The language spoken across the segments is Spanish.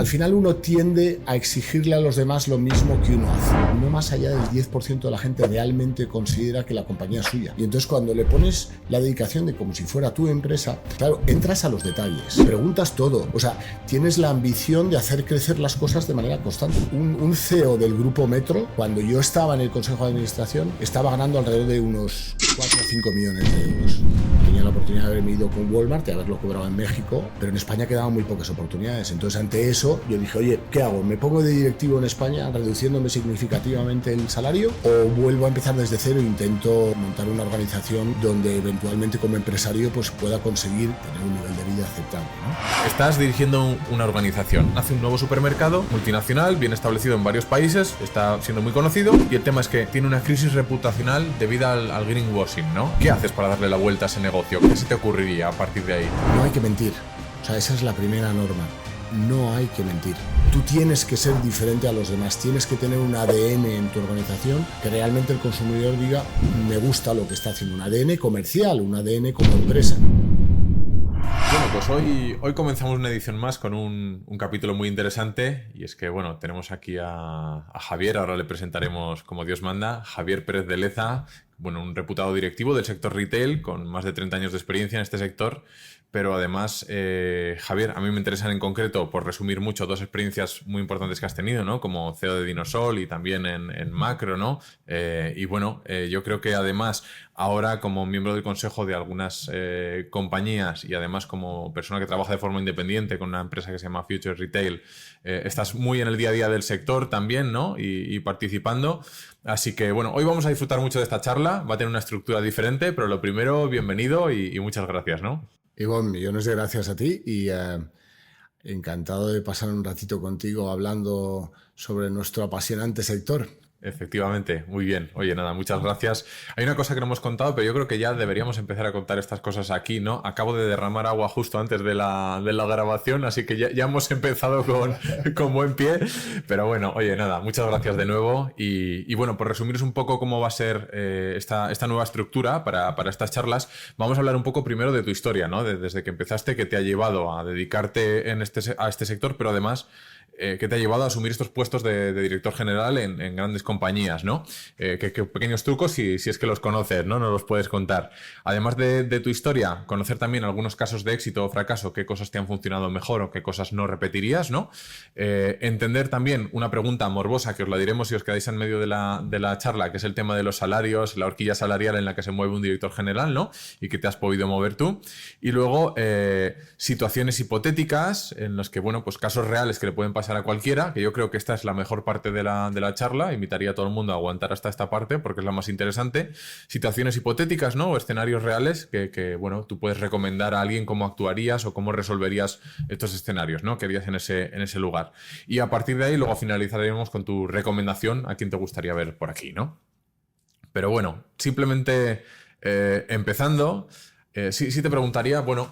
Al final uno tiende a exigirle a los demás lo mismo que uno hace. No más allá del 10% de la gente realmente considera que la compañía es suya. Y entonces cuando le pones la dedicación de como si fuera tu empresa, claro, entras a los detalles, preguntas todo. O sea, tienes la ambición de hacer crecer las cosas de manera constante. Un CEO del grupo Metro, cuando yo estaba en el Consejo de Administración, estaba ganando alrededor de unos 4 o 5 millones de euros. Tenía la oportunidad de haberme ido con Walmart y haberlo cobrado en México, pero en España quedaban muy pocas oportunidades. Entonces, ante eso, yo dije, oye, ¿qué hago? ¿Me pongo de directivo en España reduciéndome significativamente el salario o vuelvo a empezar desde cero e intento montar una organización donde eventualmente como empresario pues pueda conseguir tener un nivel de vida aceptable, ¿no? Estás dirigiendo una organización. Nace un nuevo supermercado multinacional, bien establecido en varios países, está siendo muy conocido y el tema es que tiene una crisis reputacional debido al greenwashing, ¿no? ¿Qué haces para darle la vuelta a ese negocio? ¿Qué se te ocurriría a partir de ahí? No hay que mentir. O sea, esa es la primera norma. No hay que mentir. Tú tienes que ser diferente a los demás. Tienes que tener un ADN en tu organización que realmente el consumidor diga, me gusta lo que está haciendo. Un ADN comercial, un ADN como empresa. Bueno, pues hoy comenzamos una edición más con un capítulo muy interesante y es que, bueno, tenemos aquí a Javier, ahora le presentaremos como Dios manda, Javier Pérez de Leza, bueno, un reputado directivo del sector retail con más de 30 años de experiencia en este sector, pero además, Javier, a mí me interesan en concreto, por resumir mucho, dos experiencias muy importantes que has tenido, ¿no? Como CEO de Dinosol y también en Macro, ¿no? Y bueno, yo creo que además ahora como miembro del consejo de algunas compañías y además como persona que trabaja de forma independiente con una empresa que se llama Future Retail, estás muy en el día a día del sector también, ¿no? Y participando. Así que bueno, hoy vamos a disfrutar mucho de esta charla, va a tener una estructura diferente, pero lo primero, bienvenido y muchas gracias, ¿no? Ivonne, millones de gracias a ti y encantado de pasar un ratito contigo hablando sobre nuestro apasionante sector. Efectivamente, muy bien. Oye, nada, muchas gracias. Hay una cosa que no hemos contado, pero yo creo que ya deberíamos empezar a contar estas cosas aquí, ¿no? Acabo de derramar agua justo antes de la grabación, así que ya hemos empezado con buen pie. Pero bueno, oye, nada, muchas gracias de nuevo. Y bueno, por resumiros un poco cómo va a ser esta nueva estructura para estas charlas, vamos a hablar un poco primero de tu historia, ¿no? Desde que empezaste, que te ha llevado a dedicarte a este sector, pero además que te ha llevado a asumir estos puestos de director general en grandes compañías, ¿no? Que pequeños trucos, si es que los conoces, ¿no? Nos los puedes contar. Además de tu historia, conocer también algunos casos de éxito o fracaso, qué cosas te han funcionado mejor o qué cosas no repetirías, ¿no? Entender también una pregunta morbosa, que os la diremos si os quedáis en medio de la charla, que es el tema de los salarios, la horquilla salarial en la que se mueve un director general, ¿no? Y que te has podido mover tú. Y luego, situaciones hipotéticas en las que, bueno, pues casos reales que le pueden pasar a cualquiera, que yo creo que esta es la mejor parte de la charla. Invitaría a todo el mundo a aguantar hasta esta parte porque es la más interesante. Situaciones hipotéticas, ¿no? O escenarios reales que bueno, tú puedes recomendar a alguien cómo actuarías o cómo resolverías estos escenarios, ¿no? Que harías en ese lugar. Y a partir de ahí luego finalizaremos con tu recomendación a quién te gustaría ver por aquí, ¿no? Pero bueno, simplemente empezando, sí te preguntaría, bueno,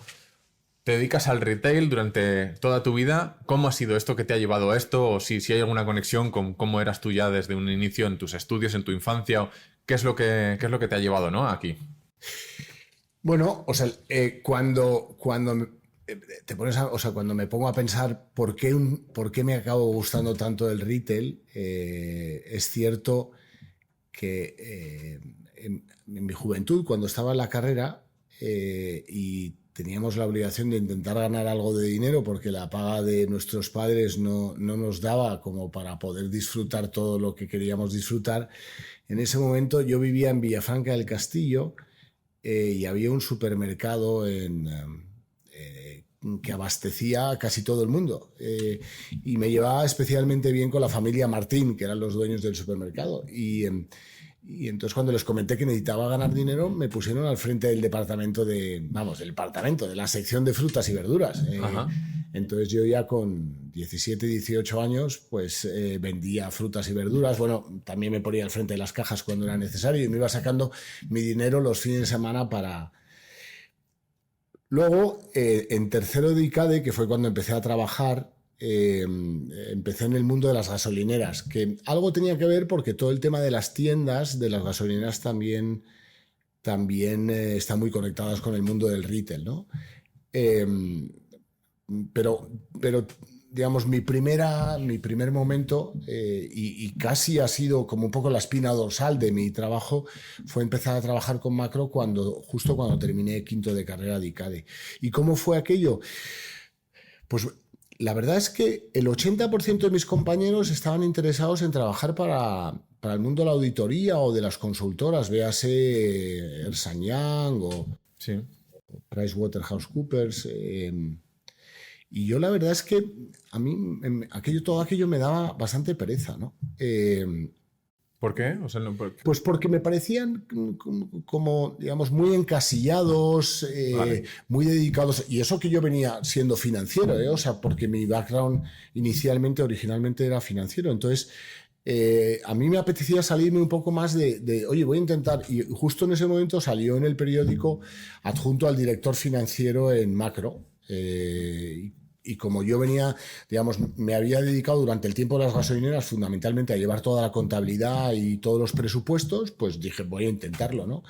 te dedicas al retail durante toda tu vida. ¿Cómo ha sido esto que te ha llevado a esto? O si hay alguna conexión con cómo eras tú ya desde un inicio en tus estudios, en tu infancia. O qué es lo que te ha llevado, ¿no? Aquí. Bueno, o sea, te pones o sea, cuando me pongo a pensar por qué me acabo gustando tanto el retail, es cierto que en mi juventud, cuando estaba en la carrera y teníamos la obligación de intentar ganar algo de dinero porque la paga de nuestros padres no nos daba como para poder disfrutar todo lo que queríamos disfrutar. En ese momento yo vivía en Villafranca del Castillo y había un supermercado que abastecía a casi todo el mundo y me llevaba especialmente bien con la familia Martín, que eran los dueños del supermercado. Y entonces cuando les comenté que necesitaba ganar dinero, me pusieron al frente del departamento de la sección de frutas y verduras. Entonces yo ya con 17, 18 años, pues vendía frutas y verduras. Bueno, también me ponía al frente de las cajas cuando era necesario y me iba sacando mi dinero los fines de semana para... Luego, en tercero de ICADE, que fue cuando empecé a trabajar, empecé en el mundo de las gasolineras, que algo tenía que ver porque todo el tema de las tiendas, de las gasolineras también están muy conectadas con el mundo del retail, ¿no? Pero digamos, mi primer momento, y casi ha sido como un poco la espina dorsal de mi trabajo, fue empezar a trabajar con macro justo cuando terminé quinto de carrera de ICADE. ¿Y cómo fue aquello? Pues la verdad es que el 80% de mis compañeros estaban interesados en trabajar para el mundo de la auditoría o de las consultoras, véase Ernst & Young o Sí. PricewaterhouseCoopers. Y yo la verdad es que a mí todo aquello me daba bastante pereza, ¿no? ¿Por qué? O sea, Pues porque me parecían como, digamos, muy encasillados, Vale. muy dedicados. Y eso que yo venía siendo financiero, ¿eh? O sea, porque mi background originalmente era financiero. Entonces, a mí me apetecía salirme un poco más oye, voy a intentar. Y justo en ese momento salió en el periódico adjunto al director financiero en Macro. Y como yo venía, digamos, me había dedicado durante el tiempo de las gasolineras fundamentalmente a llevar toda la contabilidad y todos los presupuestos, pues dije, voy a intentarlo, ¿no?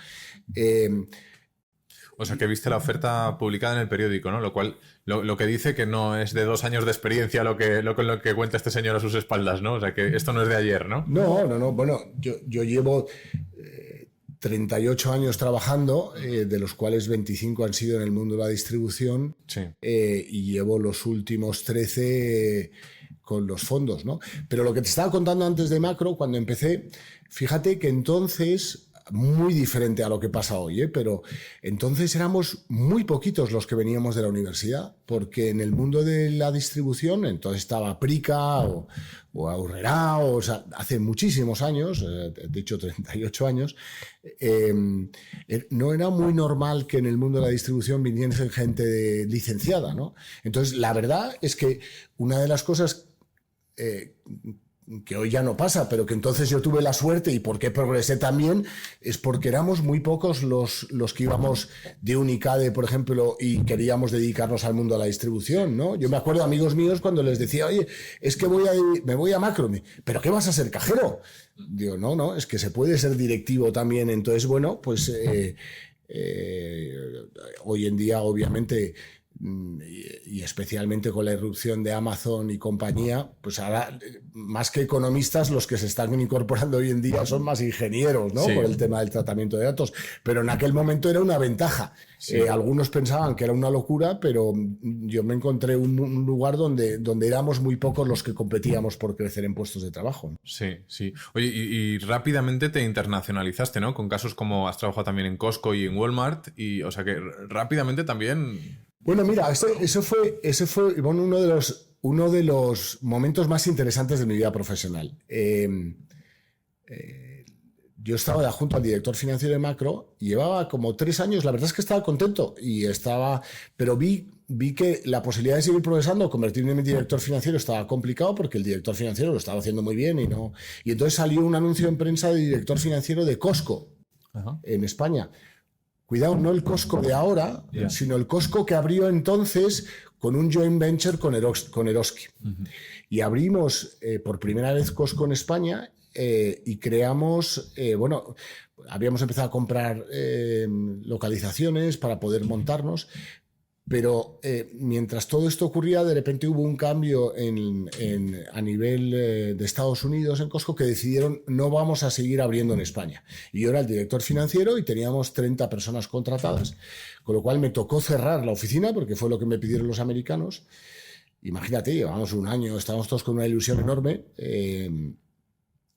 O sea, que viste la oferta publicada en el periódico, ¿no? Lo cual, lo que dice que no es de 2 años de experiencia lo que cuenta este señor a sus espaldas, ¿no? O sea, que esto no es de ayer, ¿no? No. Bueno, yo llevo 38 años trabajando, de los cuales 25 han sido en el mundo de la distribución, Sí. y llevo los últimos 13 con los fondos, ¿no? Pero lo que te estaba contando antes de macro, cuando empecé, fíjate que entonces, muy diferente a lo que pasa hoy, pero entonces éramos muy poquitos los que veníamos de la universidad, porque en el mundo de la distribución, entonces estaba Prica o Aurrerá, o sea, hace muchísimos años, de hecho 38 años, no era muy normal que en el mundo de la distribución viniese gente licenciada, ¿no? Entonces, la verdad es que una de las cosas que hoy ya no pasa, pero que entonces yo tuve la suerte, y por qué progresé también, es porque éramos muy pocos los que íbamos de un ICADE, por ejemplo, y queríamos dedicarnos al mundo de la distribución, ¿no? Yo me acuerdo de amigos míos cuando les decía, oye, es que me voy a macro, ¿pero qué vas a ser, cajero? Digo, no, es que se puede ser directivo también. Entonces, bueno, pues hoy en día, obviamente, y especialmente con la irrupción de Amazon y compañía, pues ahora, más que economistas, los que se están incorporando hoy en día son más ingenieros, ¿no? Sí. Por el tema del tratamiento de datos. Pero en aquel momento era una ventaja. Sí. Algunos pensaban que era una locura, pero yo me encontré un lugar donde éramos muy pocos los que competíamos por crecer en puestos de trabajo. Sí. Oye, y rápidamente te internacionalizaste, ¿no? Con casos como has trabajado también en Costco y en Walmart, y o sea que rápidamente también... Bueno, mira, ese fue bueno, uno de los momentos más interesantes de mi vida profesional. Yo estaba de adjunto al director financiero de Macro y llevaba como 3 años. La verdad es que estaba contento pero vi que la posibilidad de seguir progresando, convertirme en director financiero, estaba complicado porque el director financiero lo estaba haciendo muy bien y entonces salió un anuncio en prensa de director financiero de Costco. Ajá. En España. Cuidado, no el Costco de ahora, sino el Costco que abrió entonces con un joint venture con Eroski. Uh-huh. Y abrimos por primera vez Costco en España, y creamos, habíamos empezado a comprar localizaciones para poder montarnos, pero mientras todo esto ocurría, de repente hubo un cambio a nivel de Estados Unidos en Costco, que decidieron no vamos a seguir abriendo en España. Y yo era el director financiero y teníamos 30 personas contratadas, con lo cual me tocó cerrar la oficina porque fue lo que me pidieron los americanos. Imagínate, llevamos un año, estábamos todos con una ilusión enorme.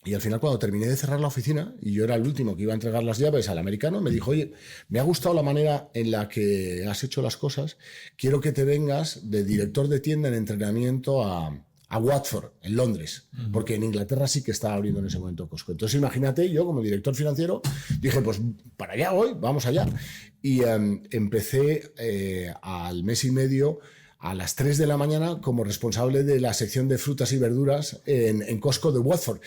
Y al final, cuando terminé de cerrar la oficina, y yo era el último que iba a entregar las llaves al americano, me dijo, oye, me ha gustado la manera en la que has hecho las cosas, quiero que te vengas de director de tienda en entrenamiento a Watford, en Londres, porque en Inglaterra sí que estaba abriendo en ese momento Costco. Entonces, imagínate, yo como director financiero dije, pues para allá voy, vamos allá. Y empecé al mes y medio, a las 3 de la mañana, como responsable de la sección de frutas y verduras en Costco de Watford.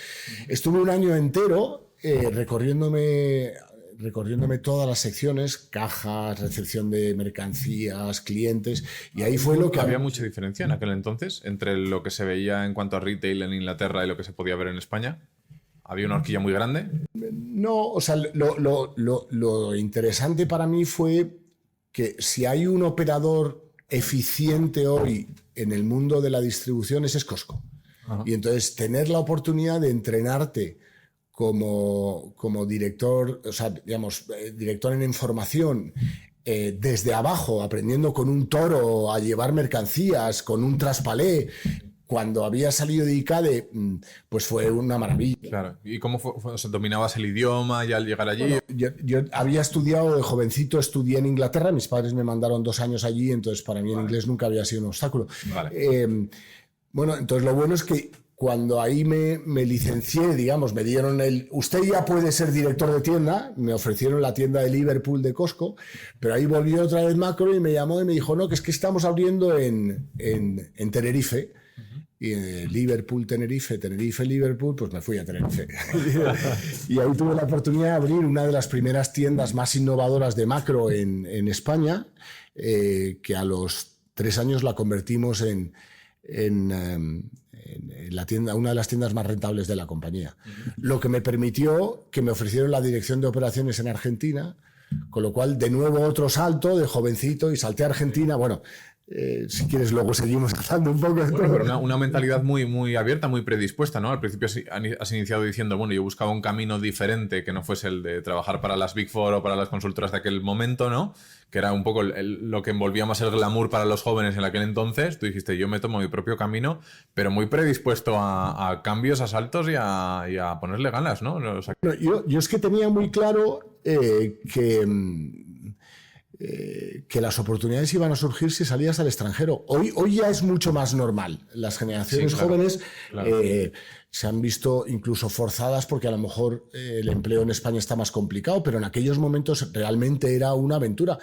Estuve un año entero recorriéndome todas las secciones, cajas, recepción de mercancías, clientes, y ahí fue lo que... ¿Había mucha diferencia en aquel entonces entre lo que se veía en cuanto a retail en Inglaterra y lo que se podía ver en España? ¿Había una horquilla muy grande? No, o sea, lo interesante para mí fue que si hay un operador eficiente hoy en el mundo de la distribución es Costco. Ajá. Y entonces tener la oportunidad de entrenarte como director, o sea, digamos, director en información, desde abajo, aprendiendo con un toro a llevar mercancías, con un traspalé, cuando había salido de ICADE, pues fue una maravilla. Claro. ¿Y cómo fue? O sea, ¿dominabas el idioma ya al llegar allí? Bueno, yo había estudiado de jovencito, estudié en Inglaterra, mis padres me mandaron 2 años allí, entonces para mí el inglés nunca había sido un obstáculo. Vale. Bueno, entonces lo bueno es que cuando ahí me licencié, digamos, me dieron usted ya puede ser director de tienda, me ofrecieron la tienda de Liverpool de Costco, pero ahí volvió otra vez Macro y me llamó y me dijo, no, que es que estamos abriendo en Tenerife. Y Liverpool, Tenerife, Liverpool, pues me fui a Tenerife. Y ahí tuve la oportunidad de abrir una de las primeras tiendas más innovadoras de Macro en España, que a los 3 años la convertimos en la tienda, una de las tiendas más rentables de la compañía. Lo que me permitió que me ofrecieron la dirección de operaciones en Argentina, con lo cual de nuevo otro salto de jovencito y salté a Argentina. Bueno, si quieres luego seguimos hablando un poco. Bueno, pero una mentalidad muy abierta, muy predispuesta, ¿no? Al principio has iniciado diciendo, bueno, yo buscaba un camino diferente que no fuese el de trabajar para las Big Four o para las consultoras de aquel momento, ¿no? Que era un poco lo que envolvía más el glamour para los jóvenes en aquel entonces. Tú dijiste, yo me tomo mi propio camino, pero muy predispuesto a cambios, a saltos y a ponerle ganas, ¿no? O sea, yo es que tenía muy claro que las oportunidades iban a surgir si salías al extranjero. Hoy ya es mucho más normal. Las generaciones jóvenes se han visto incluso forzadas porque a lo mejor el empleo en España está más complicado, pero en aquellos momentos realmente era una aventura.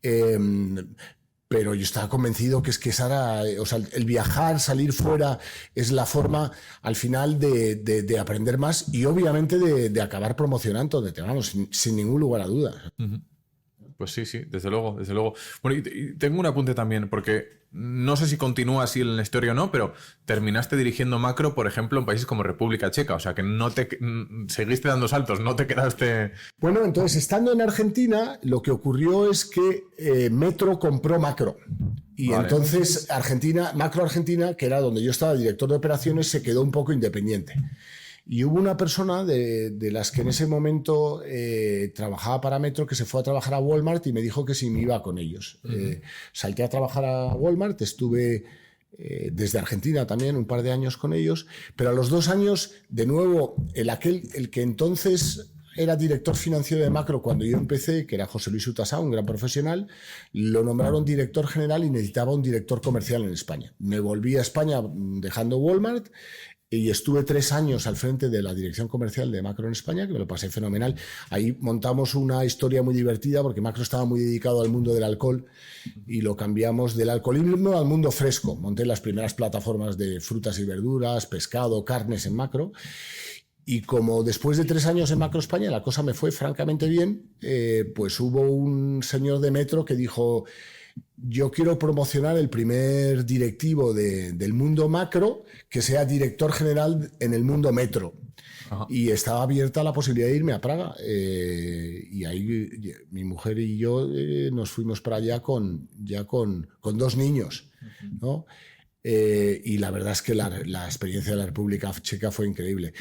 Pero yo estaba convencido que esa era, o sea, el viajar, salir fuera, es la forma al final de aprender más y obviamente de acabar promocionándote, vamos, sin ningún lugar a dudas. Uh-huh. Pues sí, desde luego, desde luego. Bueno, y tengo un apunte también, porque no sé si continúa así en la historia o no, pero terminaste dirigiendo Macro, por ejemplo, en países como República Checa, o sea que no seguiste dando saltos, no te quedaste... Bueno, entonces, estando en Argentina, lo que ocurrió es que Metro compró Macro. Y entonces Macro Argentina, que era donde yo estaba director de operaciones, se quedó un poco independiente. Y hubo una persona de las que en ese momento trabajaba para Metro que se fue a trabajar a Walmart y me dijo que si me iba con ellos. Salté a trabajar a Walmart, estuve desde Argentina también un par de años con ellos, pero a los 2 años, de nuevo, el que entonces era director financiero de Macro cuando yo empecé, que era José Luis Utasá, un gran profesional, lo nombraron director general y necesitaba un director comercial en España. Me volví a España dejando Walmart y estuve 3 años al frente de la dirección comercial de Macro en España, que me lo pasé fenomenal. Ahí montamos una historia muy divertida porque Macro estaba muy dedicado al mundo del alcohol y lo cambiamos del alcoholismo al mundo fresco. Monté las primeras plataformas de frutas y verduras, pescado, carnes en Macro. Y como después de 3 años en Macro España la cosa me fue francamente bien, pues hubo un señor de Metro que dijo: yo quiero promocionar el primer directivo del mundo macro que sea director general en el mundo Metro. Ajá. Y estaba abierta la posibilidad de irme a Praga. Y ahí mi mujer y yo nos fuimos para allá con 2 niños, ¿no? Y la verdad es que la experiencia de la República Checa fue increíble.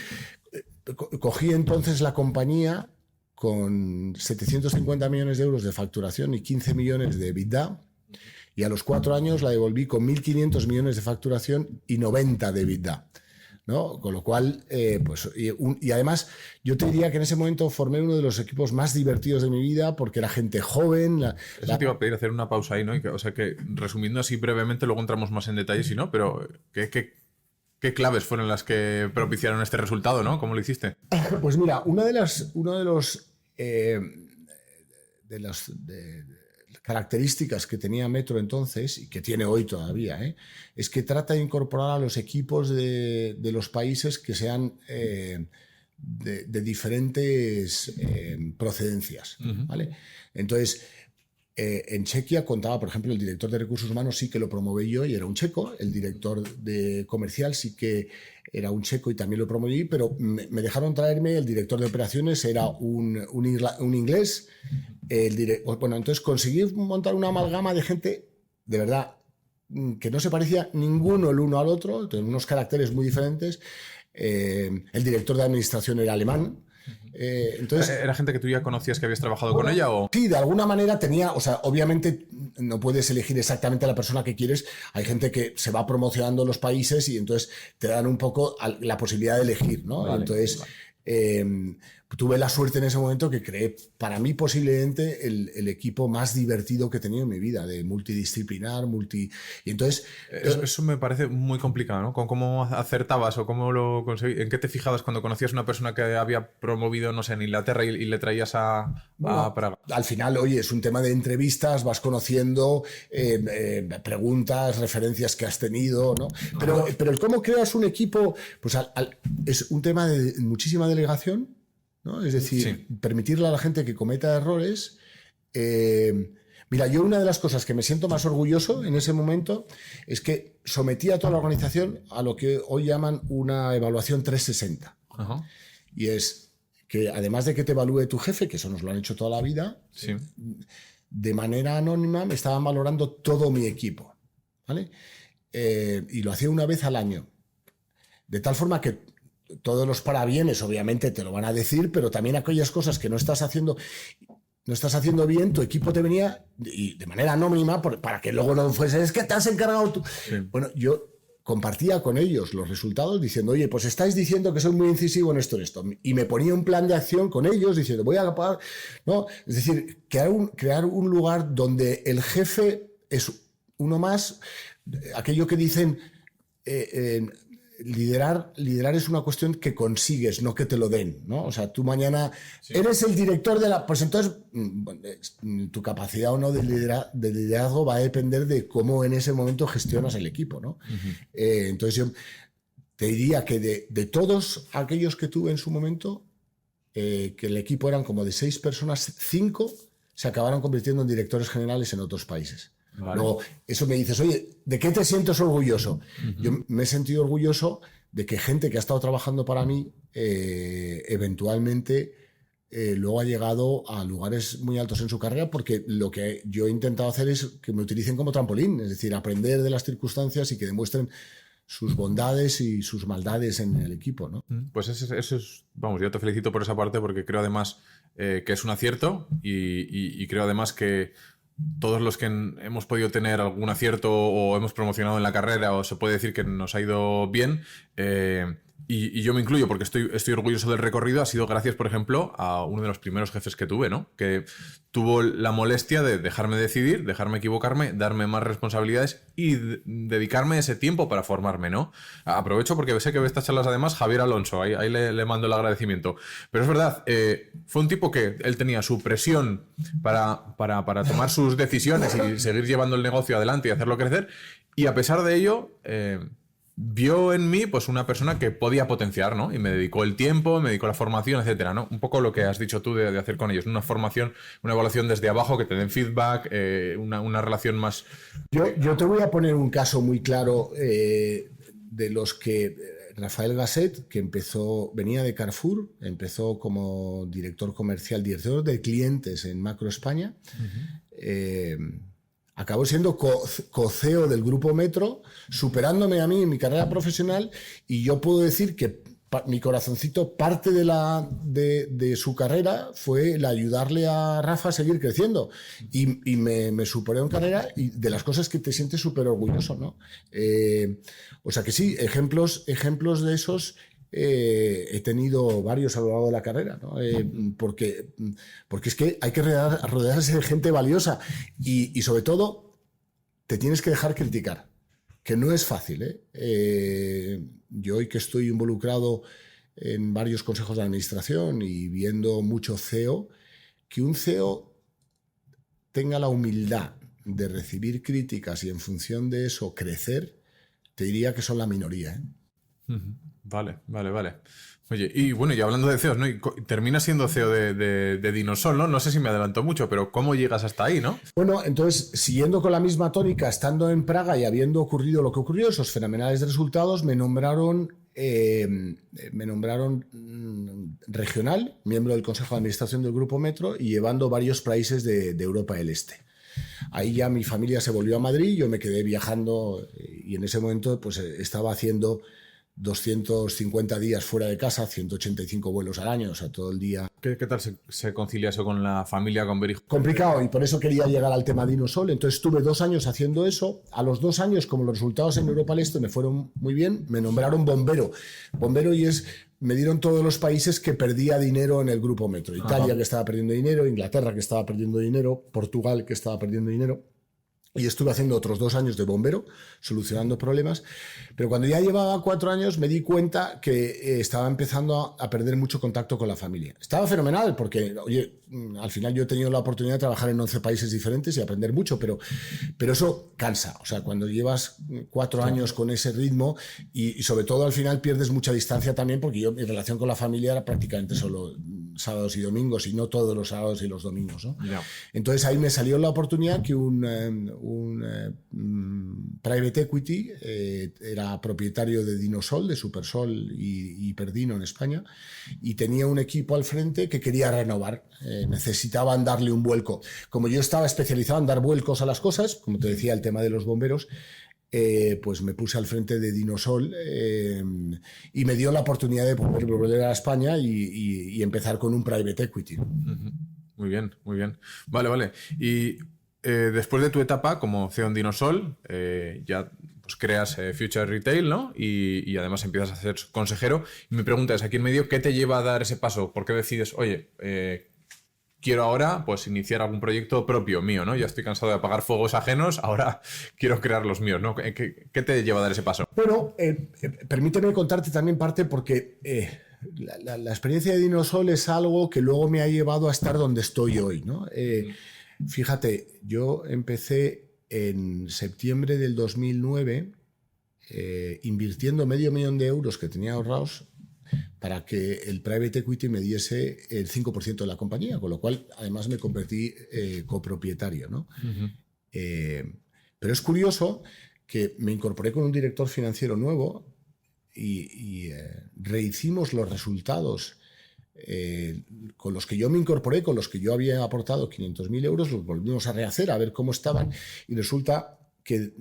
Cogí entonces la compañía con 750 millones de euros de facturación y 15 millones de EBITDA, y a los 4 años la devolví con 1.500 millones de facturación y 90 de EBITDA, ¿no? Con lo cual, y además yo te diría que en ese momento formé uno de los equipos más divertidos de mi vida porque era gente joven. Eso te iba a pedir hacer una pausa ahí, ¿no? O sea que, resumiendo así brevemente, luego entramos más en detalle, si no, pero ¿qué claves fueron las que propiciaron este resultado, ¿no? ¿Cómo lo hiciste? Pues mira, una de las características que tenía Metro entonces, y que tiene hoy todavía, es que trata de incorporar a los equipos de los países que sean de diferentes procedencias, ¿vale? Entonces, en Chequia contaba, por ejemplo, el director de recursos humanos sí que lo promoví yo y era un checo, el director de comercial sí que era un checo y también lo promoví, pero me dejaron traerme, el director de operaciones era un inglés, bueno, entonces conseguí montar una amalgama de gente de verdad, que no se parecía ninguno el uno al otro, tenían unos caracteres muy diferentes. El director de administración era alemán. Entonces, ¿Era gente que tú ya conocías que habías trabajado con ella? ¿O? Sí, de alguna manera tenía, o sea, obviamente no puedes elegir exactamente a la persona que quieres. Hay gente que se va promocionando en los países y entonces te dan un poco la posibilidad de elegir, ¿no? Vale, entonces, vale. Tuve la suerte en ese momento que creé, para mí posiblemente, el equipo más divertido que he tenido en mi vida, de multidisciplinar, Y entonces... Eso me parece muy complicado, ¿no? ¿Cómo acertabas o cómo lo conseguías? ¿En qué te fijabas cuando conocías a una persona que había promovido, no sé, en Inglaterra y le traías a Praga? Al final, oye, es un tema de entrevistas, vas conociendo preguntas, referencias que has tenido, ¿no? Pero el cómo creas un equipo, pues es un tema de muchísima delegación, ¿no? Es decir, permitirle a la gente que cometa errores. Mira, yo una de las cosas que me siento más orgulloso en ese momento es que sometí a toda la organización a lo que hoy llaman una evaluación 360. Ajá. Y es que además de que te evalúe tu jefe, que eso nos lo han hecho toda la vida, de manera anónima me estaban valorando todo mi equipo, ¿vale? Y lo hacía una vez al año. De tal forma que todos los parabienes obviamente te lo van a decir, pero también aquellas cosas que no estás haciendo bien, tu equipo te venía y de manera anónima para que luego no fuese, es que te has encargado tú. Sí. Bueno, yo compartía con ellos los resultados diciendo, oye, pues estáis diciendo que soy muy incisivo en esto. Y me ponía un plan de acción con ellos diciendo, voy a pagar, ¿no? Es decir, crear un lugar donde el jefe es uno más, aquello que dicen... Liderar es una cuestión que consigues, no que te lo den, ¿no? O sea, tú mañana eres el director de la... Pues entonces tu capacidad o no de liderazgo va a depender de cómo en ese momento gestionas el equipo, ¿no? Entonces yo te diría que de todos aquellos que tuve en su momento, que el equipo eran como de 6 personas, 5 se acabaron convirtiendo en directores generales en otros países. Vale. Luego, eso me dices, oye, ¿de qué te sientes orgulloso? Yo me he sentido orgulloso de que gente que ha estado trabajando para mí eventualmente luego ha llegado a lugares muy altos en su carrera, porque lo que yo he intentado hacer es que me utilicen como trampolín, es decir, aprender de las circunstancias y que demuestren sus bondades y sus maldades en el equipo, ¿no? Pues eso es, vamos, yo te felicito por esa parte porque creo además que es un acierto y creo además que todos los que hemos podido tener algún acierto o hemos promocionado en la carrera o se puede decir que nos ha ido bien, y yo me incluyo porque estoy orgulloso del recorrido, ha sido gracias, por ejemplo, a uno de los primeros jefes que tuve, ¿no? Que tuvo la molestia de dejarme decidir, dejarme equivocarme, darme más responsabilidades y dedicarme ese tiempo para formarme, ¿no? Aprovecho porque sé que ve estas charlas además Javier Alonso, ahí le mando el agradecimiento. Pero es verdad, fue un tipo que él tenía su presión para tomar sus decisiones y seguir llevando el negocio adelante y hacerlo crecer, y a pesar de ello... vio en mí pues una persona que podía potenciar, ¿no? Y me dedicó el tiempo, me dedicó la formación, etcétera, ¿no? Un poco lo que has dicho tú de hacer con ellos, una formación, una evaluación desde abajo, que te den feedback, una relación más... Yo te voy a poner un caso muy claro de los que... Rafael Gasset, que venía de Carrefour, empezó como director comercial, director de clientes en Macro España, acabó siendo co-CEO del Grupo Metro, superándome a mí en mi carrera profesional, y yo puedo decir que mi corazoncito, parte de su carrera fue el ayudarle a Rafa a seguir creciendo, y me superó en carrera, y de las cosas que te sientes súper orgulloso, ¿no? O sea que sí, ejemplos de esos he tenido varios a lo largo de la carrera, ¿no? Porque es que hay que rodearse de gente valiosa y sobre todo te tienes que dejar criticar, que no es fácil, yo hoy que estoy involucrado en varios consejos de administración y viendo mucho CEO, que un CEO tenga la humildad de recibir críticas y en función de eso crecer, te diría que son la minoría, Vale. Oye, y bueno, y hablando de CEOs, ¿no? Y terminas siendo CEO de Dinosol, ¿no? No sé si me adelanto mucho, pero ¿cómo llegas hasta ahí, no? Bueno, entonces, siguiendo con la misma tónica, estando en Praga y habiendo ocurrido lo que ocurrió, esos fenomenales resultados, me nombraron regional, miembro del Consejo de Administración del Grupo Metro y llevando varios países de Europa del Este. Ahí ya mi familia se volvió a Madrid, yo me quedé viajando y en ese momento pues estaba haciendo 250 días fuera de casa, 185 vuelos al año, o sea, todo el día. ¿Qué tal se concilia eso con la familia, con ver hijos? Complicado, y por eso quería llegar al tema Dinosol. Entonces estuve 2 años haciendo eso. A los 2 años, como los resultados en Europa del Este me fueron muy bien, me nombraron bombero. Bombero me dieron todos los países que perdía dinero en el grupo Metro. Italia, que estaba perdiendo dinero, Inglaterra, que estaba perdiendo dinero, Portugal, que estaba perdiendo dinero. Y estuve haciendo otros 2 años de bombero, solucionando problemas. Pero cuando ya llevaba 4 años me di cuenta que estaba empezando a perder mucho contacto con la familia. Estaba fenomenal porque, oye, al final yo he tenido la oportunidad de trabajar en 11 países diferentes y aprender mucho, pero eso cansa. O sea, cuando llevas 4 años con ese ritmo y sobre todo al final pierdes mucha distancia también, porque mi relación con la familia era prácticamente solo sábados y domingos y no todos los sábados y los domingos, ¿no? No. Entonces ahí me salió la oportunidad que un private equity era propietario de Dinosol, de Supersol y Perdino en España, y tenía un equipo al frente que quería renovar. Necesitaban darle un vuelco. Como yo estaba especializado en dar vuelcos a las cosas, como te decía, el tema de los bomberos, pues me puse al frente de Dinosol y me dio la oportunidad de poder volver a España y empezar con un private equity. Muy bien, muy bien. Vale. Y después de tu etapa como CEO en Dinosol, ya pues creas Future Retail, ¿no? Y además empiezas a ser consejero. Y mi pregunta es, aquí en medio, ¿qué te lleva a dar ese paso? ¿Por qué decides, oye, quiero ahora pues iniciar algún proyecto propio mío, ¿no? Ya estoy cansado de apagar fuegos ajenos, ahora quiero crear los míos, ¿no? ¿Qué te lleva a dar ese paso? Bueno, permíteme contarte también parte porque la experiencia de Dinosol es algo que luego me ha llevado a estar donde estoy hoy, ¿no? Fíjate, yo empecé en septiembre del 2009 invirtiendo $500,000 que tenía ahorrados para que el private equity me diese el 5% de la compañía, con lo cual además me convertí copropietario, ¿no? Pero es curioso que me incorporé con un director financiero nuevo y rehicimos los resultados con los que yo me incorporé, con los que yo había aportado 500.000 euros, los volvimos a rehacer a ver cómo estaban y resulta que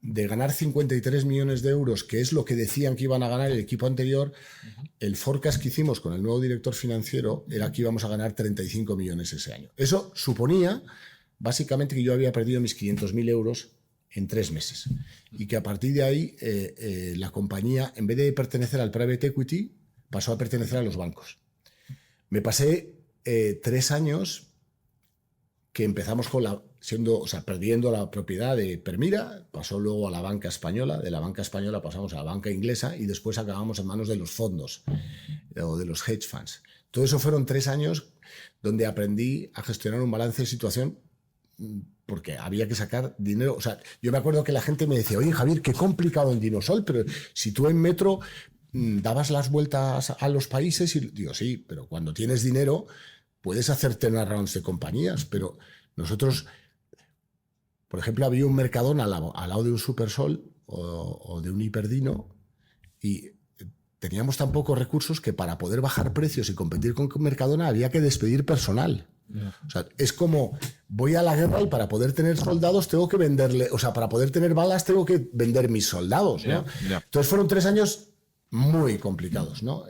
de ganar 53 millones de euros, que es lo que decían que iban a ganar el equipo anterior, el forecast que hicimos con el nuevo director financiero era que íbamos a ganar 35 millones ese año. Eso suponía básicamente que yo había perdido mis 500.000 euros en 3 meses y que a partir de ahí la compañía, en vez de pertenecer al private equity, pasó a pertenecer a los bancos. Me pasé 3 años que empezamos con perdiendo la propiedad de Permira, pasó luego a la banca española, de la banca española pasamos a la banca inglesa y después acabamos en manos de los fondos o de los hedge funds. Todo eso fueron 3 años donde aprendí a gestionar un balance de situación porque había que sacar dinero. O sea, yo me acuerdo que la gente me decía, oye Javier, qué complicado en Dinosol, pero si tú en Metro dabas las vueltas a los países y digo, sí, pero cuando tienes dinero puedes hacer turnarounds de compañías, pero nosotros, por ejemplo, había un Mercadona al lado de un Supersol o de un Hiperdino y teníamos tan pocos recursos que para poder bajar precios y competir con Mercadona había que despedir personal. O sea, es como voy a la guerra y para poder tener soldados tengo que venderle, o sea, para poder tener balas tengo que vender mis soldados, ¿no? Entonces fueron 3 años muy complicados, ¿no?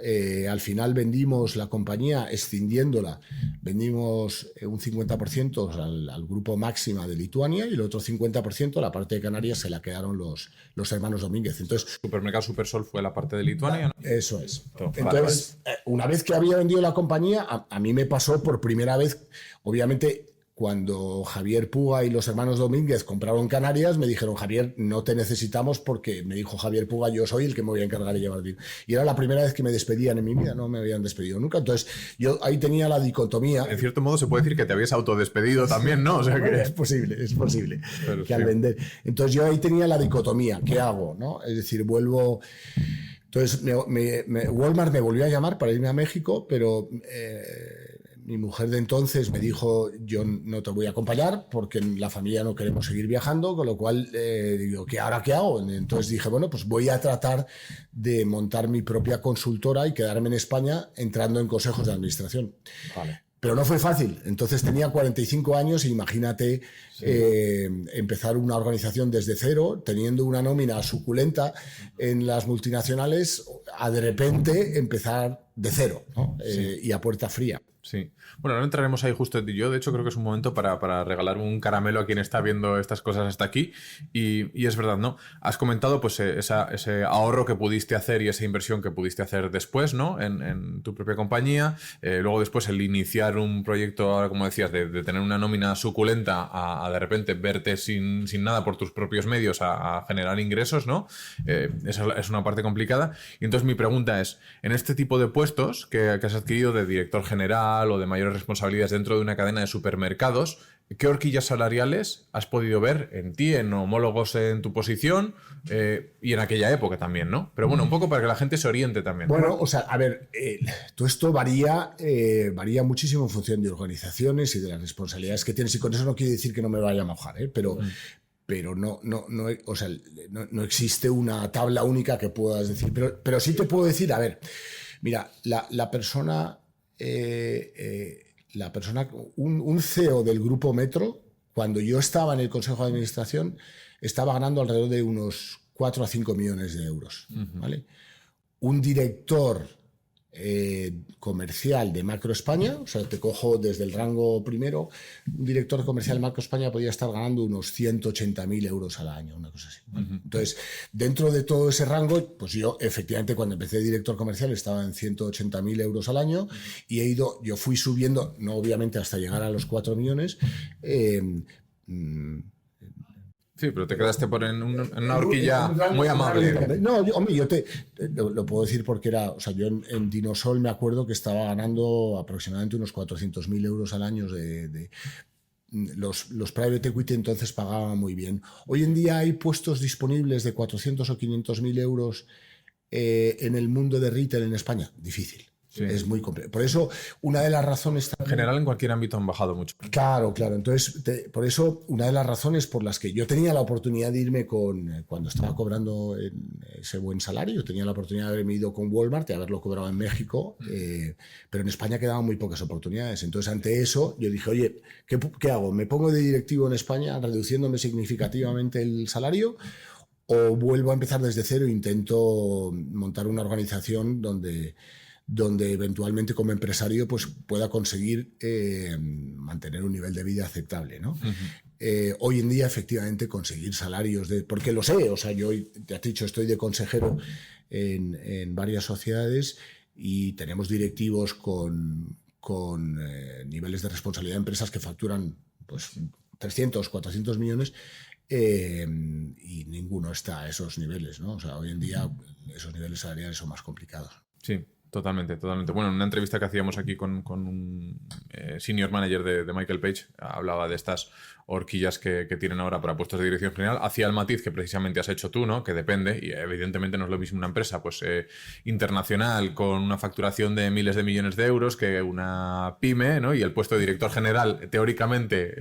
Al final vendimos la compañía, escindiéndola, vendimos un 50% al grupo Máxima de Lituania y el otro 50%, la parte de Canarias, se la quedaron los hermanos Domínguez. Entonces, Supermercado Supersol fue la parte de Lituania, ¿no? Eso es. Entonces, una vez que había vendido la compañía, a mí me pasó por primera vez, obviamente, cuando Javier Puga y los hermanos Domínguez compraron Canarias, me dijeron, Javier, no te necesitamos porque me dijo Javier Puga, yo soy el que me voy a encargar de llevar. Y era la primera vez que me despedían en mi vida, no me habían despedido nunca. Entonces, yo ahí tenía la dicotomía. En cierto modo se puede decir que te habías autodespedido también, ¿no? O sea que... Es posible pero que sí. Al vender. Entonces, yo ahí tenía la dicotomía, ¿qué hago? ¿No? Es decir, vuelvo... Entonces, Walmart me volvió a llamar para irme a México, pero... mi mujer de entonces me dijo, yo no te voy a acompañar porque en la familia no queremos seguir viajando, con lo cual digo, ¿ahora qué hago? Entonces dije, bueno, pues voy a tratar de montar mi propia consultora y quedarme en España entrando en consejos de administración. Vale. Pero no fue fácil. Entonces tenía 45 años e imagínate empezar una organización desde cero, teniendo una nómina suculenta en las multinacionales, a de repente empezar de cero, ¿no? Y a puerta fría. Sí. Bueno, ahora entraremos ahí justo. Yo, de hecho, creo que es un momento para regalar un caramelo a quien está viendo estas cosas hasta aquí. Y es verdad, ¿no? Has comentado pues ese ahorro que pudiste hacer y esa inversión que pudiste hacer después, ¿no? En tu propia compañía. Luego después el iniciar un proyecto, ahora como decías, de tener una nómina suculenta a de repente verte sin nada por tus propios medios a generar ingresos, ¿no? Esa es una parte complicada. Y entonces mi pregunta es, en este tipo de puestos que has adquirido de director general o de mayores responsabilidades dentro de una cadena de supermercados, ¿qué horquillas salariales has podido ver en ti, en homólogos en tu posición y en aquella época también, ¿no? Pero bueno, un poco para que la gente se oriente también. Bueno, o sea, a ver, todo esto varía muchísimo en función de organizaciones y de las responsabilidades que tienes, y con eso no quiere decir que no me vaya a mojar, pero no, o sea, no existe una tabla única que puedas decir, pero sí te puedo decir, a ver, mira, la persona, un CEO del Grupo Metro, cuando yo estaba en el Consejo de Administración, estaba ganando alrededor de unos 4 a 5 millones de euros, ¿vale? Un director comercial de Macro España, o sea, te cojo desde el rango primero, un director comercial de Macro España podía estar ganando unos 180.000 euros al año, una cosa así. Entonces, dentro de todo ese rango, pues yo efectivamente cuando empecé de director comercial estaba en 180.000 euros al año y yo fui subiendo, no obviamente hasta llegar a los 4 millones, sí, pero te quedaste en una horquilla muy amable. No, hombre, yo lo puedo decir porque o sea, yo en Dinosol me acuerdo que estaba ganando aproximadamente unos 400.000 euros al año los private equity entonces pagaban muy bien. Hoy en día hay puestos disponibles de 400 o 500.000 euros en el mundo de retail en España. Difícil. Sí. Es muy complejo. Por eso, una de las razones... En general, en cualquier ámbito han bajado mucho. Claro. Entonces, por eso, una de las razones por las que yo tenía la oportunidad de irme cuando estaba cobrando ese buen salario, tenía la oportunidad de haberme ido con Walmart y haberlo cobrado en México, pero en España quedaban muy pocas oportunidades. Entonces, ante eso, yo dije, oye, ¿qué hago? ¿Me pongo de directivo en España reduciéndome significativamente el salario? ¿O vuelvo a empezar desde cero e intento montar una organización donde eventualmente como empresario pues pueda conseguir mantener un nivel de vida aceptable, ¿no? Hoy en día efectivamente conseguir salarios porque lo sé, o sea, yo te he dicho, estoy de consejero en varias sociedades y tenemos directivos con niveles de responsabilidad de empresas que facturan pues 300, 400 millones y ninguno está a esos niveles, ¿no? O sea, hoy en día esos niveles salariales son más complicados. Sí. Totalmente. Bueno, en una entrevista que hacíamos aquí con un senior manager de Michael Page, hablaba de estas horquillas que tienen ahora para puestos de dirección general. Hacía el matiz que precisamente has hecho tú, ¿no? Que depende, y evidentemente no es lo mismo una empresa pues internacional con una facturación de miles de millones de euros que una pyme, ¿no? Y el puesto de director general, teóricamente,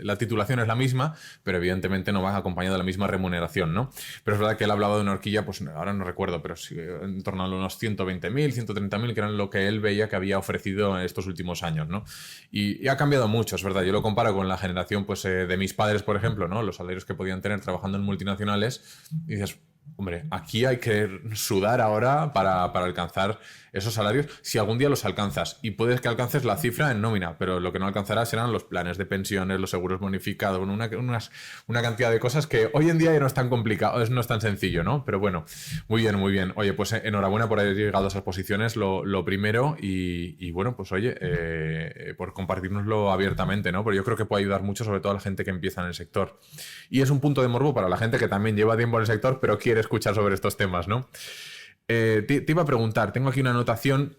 la titulación es la misma, pero evidentemente no va acompañado de la misma remuneración, ¿no? Pero es verdad que él hablaba de una horquilla, pues ahora no recuerdo, pero sí, en torno a unos 120.000, 130.000, que eran lo que él veía que había ofrecido en estos últimos años, ¿no? Y ha cambiado mucho, es verdad. Yo lo comparo con la generación pues, de mis padres, por ejemplo, ¿no? Los salarios que podían tener trabajando en multinacionales, y dices, hombre, aquí hay que sudar ahora para alcanzar esos salarios, si algún día los alcanzas, y puedes que alcances la cifra en nómina, pero lo que no alcanzarás serán los planes de pensiones, los seguros bonificados, una cantidad de cosas que hoy en día ya no es tan complicado, no es tan sencillo, ¿no? Pero bueno, muy bien, muy bien. Oye, pues enhorabuena por haber llegado a esas posiciones, lo primero, y bueno, pues oye, por compartirnoslo abiertamente, ¿no? Pero yo creo que puede ayudar mucho, sobre todo a la gente que empieza en el sector. Y es un punto de morbo para la gente que también lleva tiempo en el sector, pero quiere escuchar sobre estos temas, ¿no? Te iba a preguntar, tengo aquí una anotación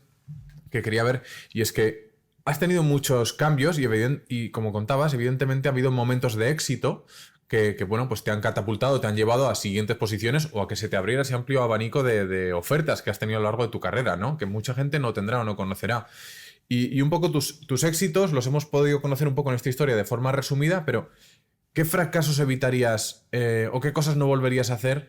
que quería ver, y es que has tenido muchos cambios y como contabas, evidentemente ha habido momentos de éxito que bueno, pues te han catapultado, te han llevado a siguientes posiciones o a que se te abriera ese amplio abanico de ofertas que has tenido a lo largo de tu carrera, ¿no? Que mucha gente no tendrá o no conocerá. Y un poco tus éxitos los hemos podido conocer un poco en esta historia de forma resumida, pero ¿qué fracasos evitarías o qué cosas no volverías a hacer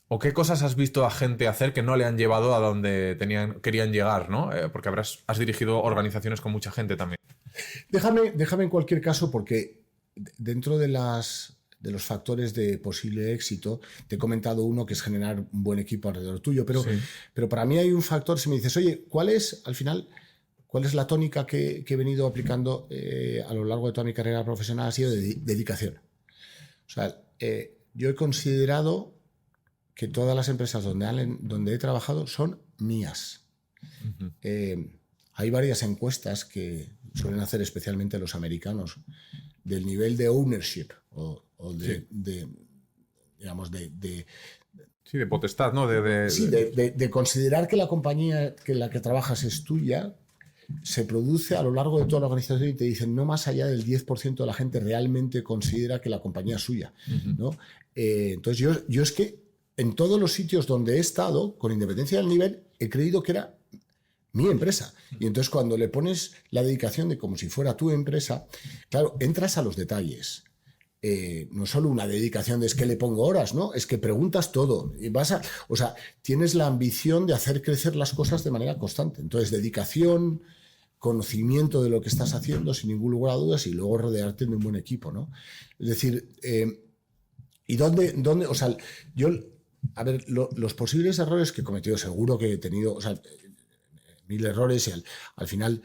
¿O qué cosas has visto a gente hacer que no le han llevado a donde querían llegar, ¿no? Porque has dirigido organizaciones con mucha gente también. Déjame en cualquier caso, porque dentro de los factores de posible éxito, te he comentado uno que es generar un buen equipo alrededor tuyo, pero para mí hay un factor, si me dices, oye, ¿cuál es la tónica que he venido aplicando a lo largo de toda mi carrera profesional? Ha sido dedicación. O sea, yo he considerado que todas las empresas donde he trabajado son mías. Uh-huh. Hay varias encuestas que suelen hacer especialmente los americanos del nivel de ownership o digamos sí, de potestad, ¿no? De considerar que la compañía en la que trabajas es tuya. Se produce a lo largo de toda la organización y te dicen no más allá del 10% de la gente realmente considera que la compañía es suya, uh-huh. ¿no? Entonces yo es que en todos los sitios donde he estado, con independencia del nivel, he creído que era mi empresa. Y entonces cuando le pones la dedicación de como si fuera tu empresa, claro, entras a los detalles. No solo una dedicación de es que le pongo horas, ¿no? Es que preguntas todo. Y tienes la ambición de hacer crecer las cosas de manera constante. Entonces, dedicación, conocimiento de lo que estás haciendo, sin ningún lugar a dudas, y luego rodearte de un buen equipo, ¿no? Es decir, ¿y dónde? O sea, yo, a ver, los posibles errores que he cometido, seguro que he tenido, 1000 errores, y al final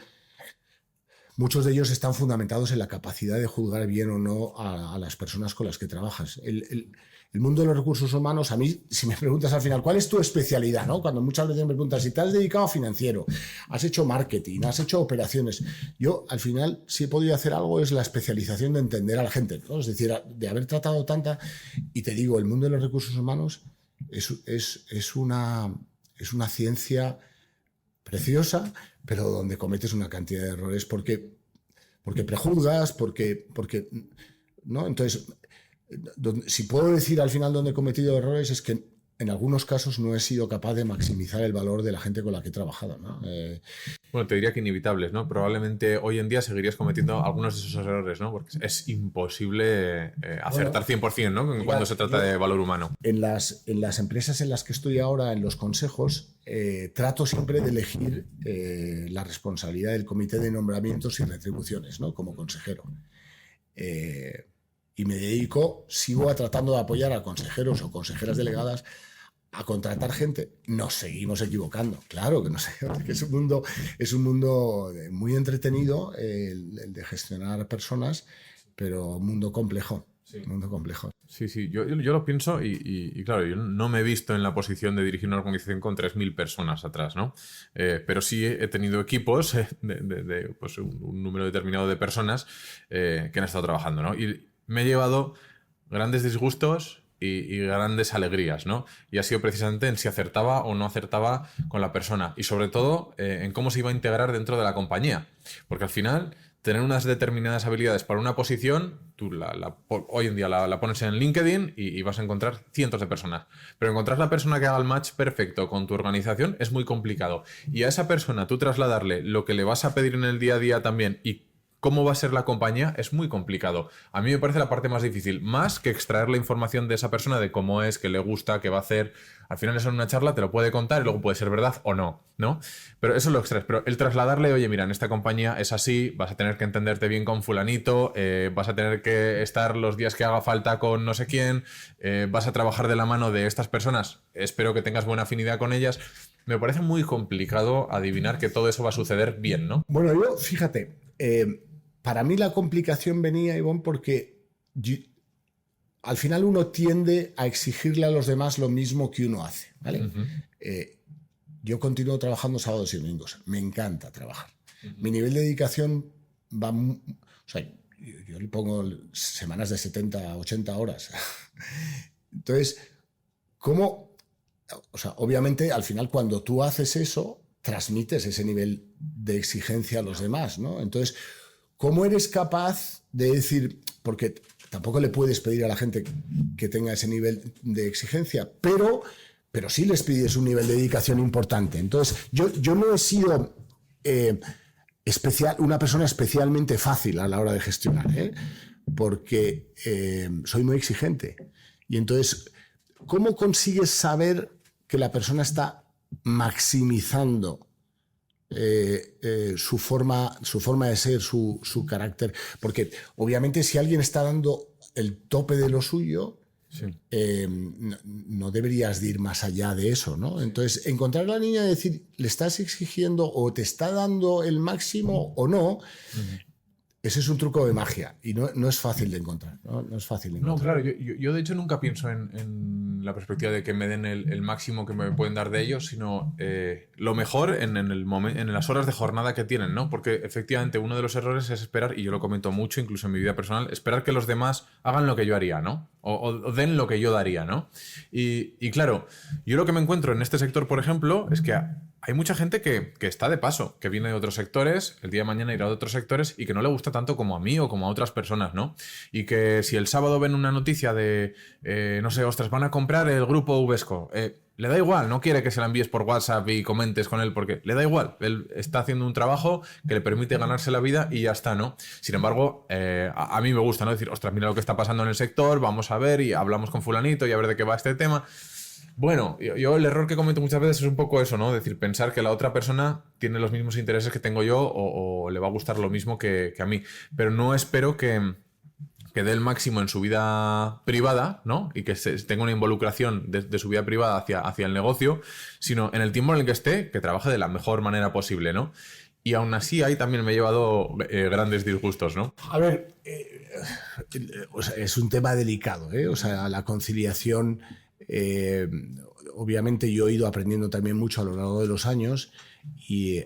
muchos de ellos están fundamentados en la capacidad de juzgar bien o no a las personas con las que trabajas. El mundo de los recursos humanos, a mí, si me preguntas al final, ¿cuál es tu especialidad? ¿No? Cuando muchas veces me preguntas si te has dedicado a financiero, has hecho marketing, has hecho operaciones. Yo, al final, si he podido hacer algo es la especialización de entender a la gente, ¿no? Es decir, de haber tratado tanta... Y te digo, el mundo de los recursos humanos es una ciencia preciosa, pero donde cometes una cantidad de errores porque prejuzgas, porque ¿no? Entonces, si puedo decir al final dónde he cometido errores es que en algunos casos no he sido capaz de maximizar el valor de la gente con la que he trabajado, ¿no? Bueno, te diría que inevitables, ¿no? Probablemente hoy en día seguirías cometiendo algunos de esos errores, ¿no? Porque es imposible acertar 100%, ¿no? Cuando se trata de valor humano. En las empresas en las que estoy ahora, en los consejos, trato siempre de elegir la responsabilidad del comité de nombramientos y retribuciones, ¿no? Como consejero. Y sigo tratando de apoyar a consejeros o consejeras delegadas a contratar gente. Nos seguimos equivocando, claro que no sé, que es un mundo muy entretenido el de gestionar personas, pero un mundo complejo. Sí. Un mundo complejo. Sí, yo lo pienso y claro, yo no me he visto en la posición de dirigir una organización con 3.000 personas atrás, ¿no? Pero sí he tenido equipos de pues un número determinado de personas que han estado trabajando, ¿no? Y me he llevado grandes disgustos y grandes alegrías, ¿no? Y ha sido precisamente en si acertaba o no acertaba con la persona y sobre todo en cómo se iba a integrar dentro de la compañía. Porque al final, tener unas determinadas habilidades para una posición, tú hoy en día la pones en LinkedIn y vas a encontrar cientos de personas. Pero encontrar la persona que haga el match perfecto con tu organización es muy complicado. Y a esa persona tú trasladarle lo que le vas a pedir en el día a día también y cómo va a ser la compañía es muy complicado. A mí me parece la parte más difícil, más que extraer la información de esa persona de cómo es, qué le gusta, qué va a hacer. Al final eso en una charla te lo puede contar y luego puede ser verdad o no, ¿no? Pero eso lo extraes. Pero el trasladarle, oye, mira, en esta compañía es así, vas a tener que entenderte bien con fulanito, vas a tener que estar los días que haga falta con no sé quién, vas a trabajar de la mano de estas personas, espero que tengas buena afinidad con ellas. Me parece muy complicado adivinar que todo eso va a suceder bien, ¿no? Bueno, yo, fíjate, para mí la complicación venía, Ivonne, porque al final uno tiende a exigirle a los demás lo mismo que uno hace, ¿vale? Uh-huh. Yo continúo trabajando sábados y domingos. Me encanta trabajar. Uh-huh. Mi nivel de dedicación va... yo le pongo semanas de 70 a 80 horas. Entonces, ¿cómo? O sea, obviamente, al final, cuando tú haces eso, transmites ese nivel de exigencia a los demás, ¿no? Entonces, ¿cómo eres capaz de decir, porque tampoco le puedes pedir a la gente que tenga ese nivel de exigencia, pero sí les pides un nivel de dedicación importante? Entonces, yo no he sido una persona especialmente fácil a la hora de gestionar, porque soy muy exigente. Y entonces, ¿cómo consigues saber que la persona está maximizando su forma de ser, su carácter? Porque obviamente si alguien está dando el tope de lo suyo, sí, no deberías de ir más allá de eso, ¿no? Entonces, encontrar a la niña y decir, ¿le estás exigiendo o te está dando el máximo o no? Ese es un truco de magia y no es fácil de encontrar. No es fácil de encontrar. No, claro, yo de hecho nunca pienso en la perspectiva de que me den el máximo que me pueden dar de ellos, sino lo mejor en las horas de jornada que tienen, ¿no? Porque efectivamente uno de los errores es esperar, y yo lo comento mucho, incluso en mi vida personal, esperar que los demás hagan lo que yo haría, ¿no? O den lo que yo daría, ¿no? Y claro, yo lo que me encuentro en este sector, por ejemplo, es que hay mucha gente que está de paso, que viene de otros sectores, el día de mañana irá de otros sectores y que no le gusta tanto como a mí o como a otras personas, ¿no? Y que si el sábado ven una noticia de, no sé, ostras, van a comprar el grupo Uvesco, le da igual, no quiere que se la envíes por WhatsApp y comentes con él porque le da igual, él está haciendo un trabajo que le permite ganarse la vida y ya está, ¿no? Sin embargo, a mí me gusta, ¿no? Decir, ostras, mira lo que está pasando en el sector, vamos a ver y hablamos con fulanito y a ver de qué va este tema. Bueno, yo el error que comento muchas veces es un poco eso, ¿no? Decir, pensar que la otra persona tiene los mismos intereses que tengo yo o le va a gustar lo mismo que a mí. Pero no espero que dé el máximo en su vida privada, ¿no? Y que tenga una involucración de su vida privada hacia el negocio, sino en el tiempo en el que esté, que trabaje de la mejor manera posible, ¿no? Y aún así ahí también me he llevado grandes disgustos, ¿no? A ver, o sea, es un tema delicado, ¿eh? O sea, la conciliación... obviamente yo he ido aprendiendo también mucho a lo largo de los años y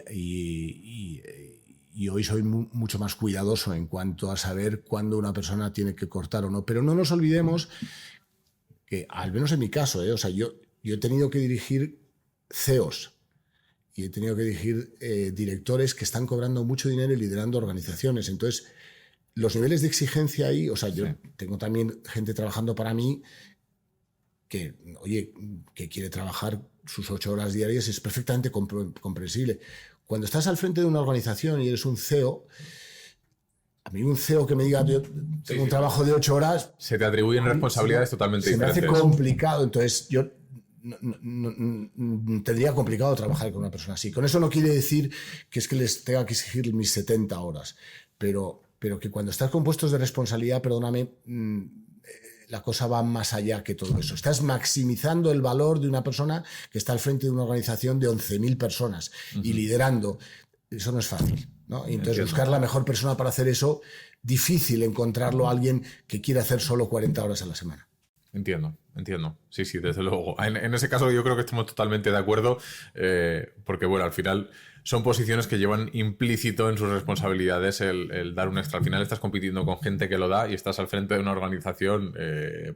hoy soy mucho más cuidadoso en cuanto a saber cuándo una persona tiene que cortar o no. Pero no nos olvidemos que, al menos en mi caso, o sea, yo he tenido que dirigir CEOs y he tenido que dirigir directores que están cobrando mucho dinero y liderando organizaciones. Entonces, los niveles de exigencia ahí, o sea, yo tengo también gente trabajando para mí que, oye, que quiere trabajar sus 8 horas diarias, es perfectamente comprensible. Cuando estás al frente de una organización y eres un CEO, a mí un CEO que me diga, yo tengo un trabajo de 8 horas... Se te atribuyen responsabilidades totalmente diferentes. Se me hace complicado, entonces yo no tendría complicado trabajar con una persona así. Con eso no quiere decir que es que les tenga que exigir mis 70 horas, pero que cuando estás con puestos de responsabilidad, perdóname... la cosa va más allá que todo eso. Estás maximizando el valor de una persona que está al frente de una organización de 11.000 personas y liderando. Eso no es fácil, ¿no? Y entonces buscar la mejor persona para hacer eso, difícil encontrarlo a alguien que quiera hacer solo 40 horas a la semana. Entiendo. Sí, desde luego. En ese caso yo creo que estamos totalmente de acuerdo porque, bueno, al final son posiciones que llevan implícito en sus responsabilidades el dar un extra. Al final estás compitiendo con gente que lo da y estás al frente de una organización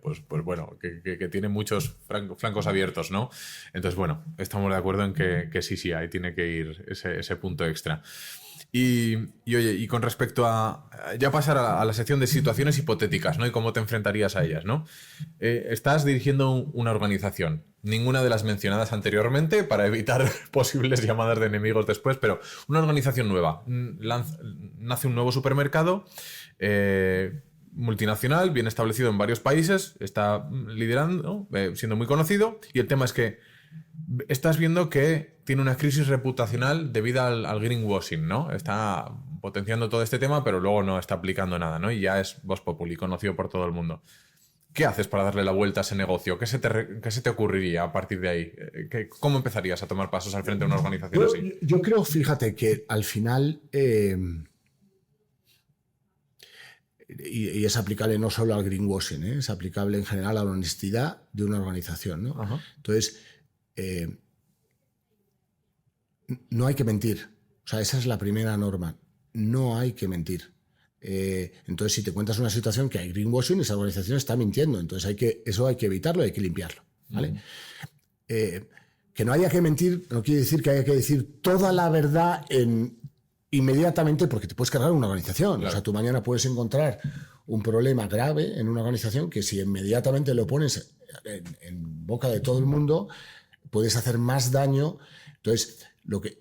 pues bueno, que tiene muchos flancos abiertos, ¿no? Entonces, bueno, estamos de acuerdo en que sí, ahí tiene que ir ese punto extra. Y oye, y con respecto a ya pasar a la sección de situaciones hipotéticas, ¿no? Y cómo te enfrentarías a ellas, ¿no? Estás dirigiendo una organización, ninguna de las mencionadas anteriormente para evitar posibles llamadas de enemigos después, pero una organización nueva, nace un nuevo supermercado multinacional, bien establecido en varios países, está liderando, siendo muy conocido, y el tema es que estás viendo que tiene una crisis reputacional debido al greenwashing, ¿no? Está potenciando todo este tema, pero luego no está aplicando nada, ¿no? Y ya es Vox Populi, conocido por todo el mundo. ¿Qué haces para darle la vuelta a ese negocio? ¿Qué se te ocurriría a partir de ahí? ¿Cómo empezarías a tomar pasos al frente de una organización así? Yo creo, fíjate, que al final... y es aplicable no solo al greenwashing, es aplicable en general a la honestidad de una organización, ¿no? Ajá. Entonces... no hay que mentir. O sea, esa es la primera norma. No hay que mentir. Entonces, si te cuentas una situación que hay greenwashing, esa organización está mintiendo. Entonces, eso hay que evitarlo, hay que limpiarlo, ¿vale? Que no haya que mentir no quiere decir que haya que decir toda la verdad inmediatamente, porque te puedes cargar una organización. Claro. O sea, tú mañana puedes encontrar un problema grave en una organización que si inmediatamente lo pones en boca de todo el mundo, puedes hacer más daño. Entonces, lo que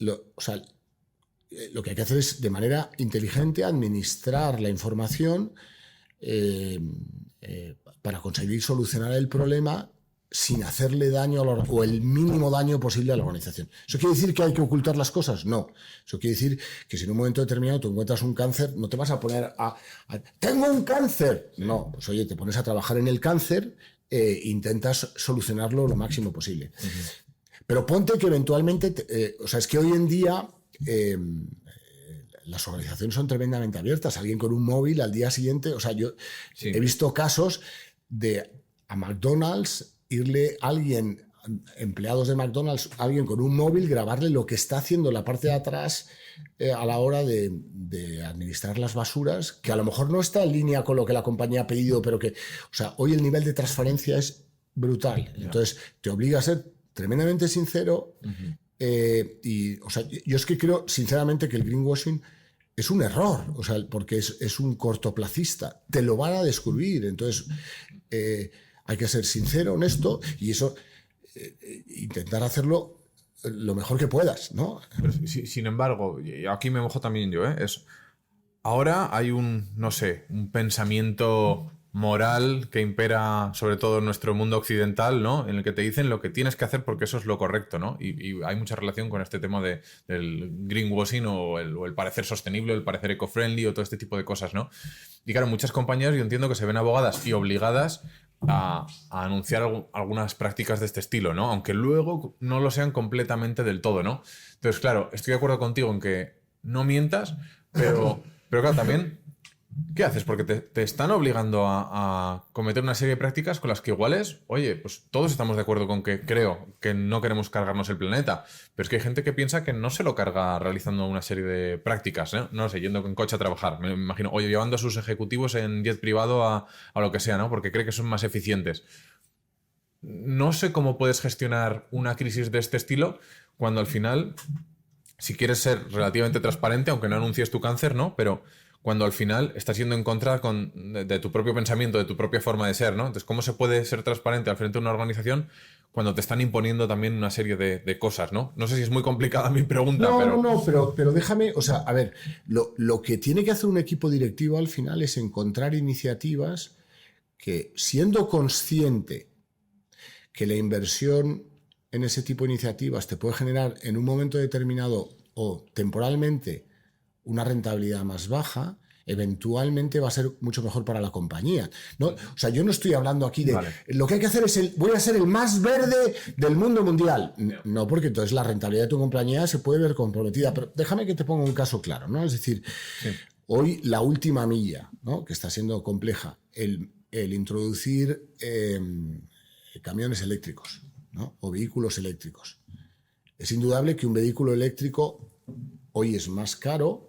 hay que hacer es, de manera inteligente, administrar la información para conseguir solucionar el problema sin hacerle daño o el mínimo daño posible a la organización. ¿Eso quiere decir que hay que ocultar las cosas? No. Eso quiere decir que si en un momento determinado tú encuentras un cáncer, no te vas a poner a ¡tengo un cáncer! No, pues oye, te pones a trabajar en el cáncer e intentas solucionarlo lo máximo posible. Pero ponte que eventualmente, o sea, es que hoy en día las organizaciones son tremendamente abiertas. Alguien con un móvil al día siguiente, o sea, yo he visto casos de a McDonald's irle alguien, empleados de McDonald's, alguien con un móvil, grabarle lo que está haciendo en la parte de atrás a la hora de administrar las basuras, que a lo mejor no está en línea con lo que la compañía ha pedido, pero que, o sea, hoy el nivel de transparencia es brutal. Entonces, te obliga a ser tremendamente sincero. Y, o sea, yo es que creo, sinceramente, que el greenwashing es un error, o sea, porque es un cortoplacista. Te lo van a descubrir. Entonces, hay que ser sincero, honesto, y eso, intentar hacerlo lo mejor que puedas, ¿no? Pero, sin embargo, y aquí me mojo también yo, ahora hay un pensamiento moral que impera sobre todo en nuestro mundo occidental, ¿no? En el que te dicen lo que tienes que hacer porque eso es lo correcto, ¿no? Y hay mucha relación con este tema del greenwashing o el parecer sostenible, el parecer eco-friendly o todo este tipo de cosas, ¿no? Y claro, muchas compañías yo entiendo que se ven abogadas y obligadas a anunciar algunas prácticas de este estilo, ¿no? Aunque luego no lo sean completamente del todo, ¿no? Entonces, claro, estoy de acuerdo contigo en que no mientas, pero claro, también, ¿qué haces? Porque te están obligando a cometer una serie de prácticas con las que iguales, oye, pues todos estamos de acuerdo con que creo que no queremos cargarnos el planeta, pero es que hay gente que piensa que no se lo carga realizando una serie de prácticas, ¿no? No sé, yendo en coche a trabajar, me imagino, oye, llevando a sus ejecutivos en jet privado a lo que sea, ¿no? Porque cree que son más eficientes. No sé cómo puedes gestionar una crisis de este estilo cuando al final, si quieres ser relativamente transparente, aunque no anuncies tu cáncer, ¿no? Pero cuando al final estás yendo en contra de tu propio pensamiento, de tu propia forma de ser, ¿no? Entonces, ¿cómo se puede ser transparente al frente de una organización cuando te están imponiendo también una serie de cosas, ¿no? No sé si es muy complicada mi pregunta, pero déjame, o sea, a ver, lo que tiene que hacer un equipo directivo al final es encontrar iniciativas que, siendo consciente que la inversión en ese tipo de iniciativas te puede generar en un momento determinado o temporalmente una rentabilidad más baja, eventualmente va a ser mucho mejor para la compañía, ¿no? O sea, yo no estoy hablando aquí de lo que hay que hacer es voy a ser el más verde del mundo mundial. No, porque entonces la rentabilidad de tu compañía se puede ver comprometida. Pero déjame que te ponga un caso claro, ¿no? Es decir, hoy la última milla, ¿no? Que está siendo compleja, el introducir camiones eléctricos, ¿no? O vehículos eléctricos. Es indudable que un vehículo eléctrico hoy es más caro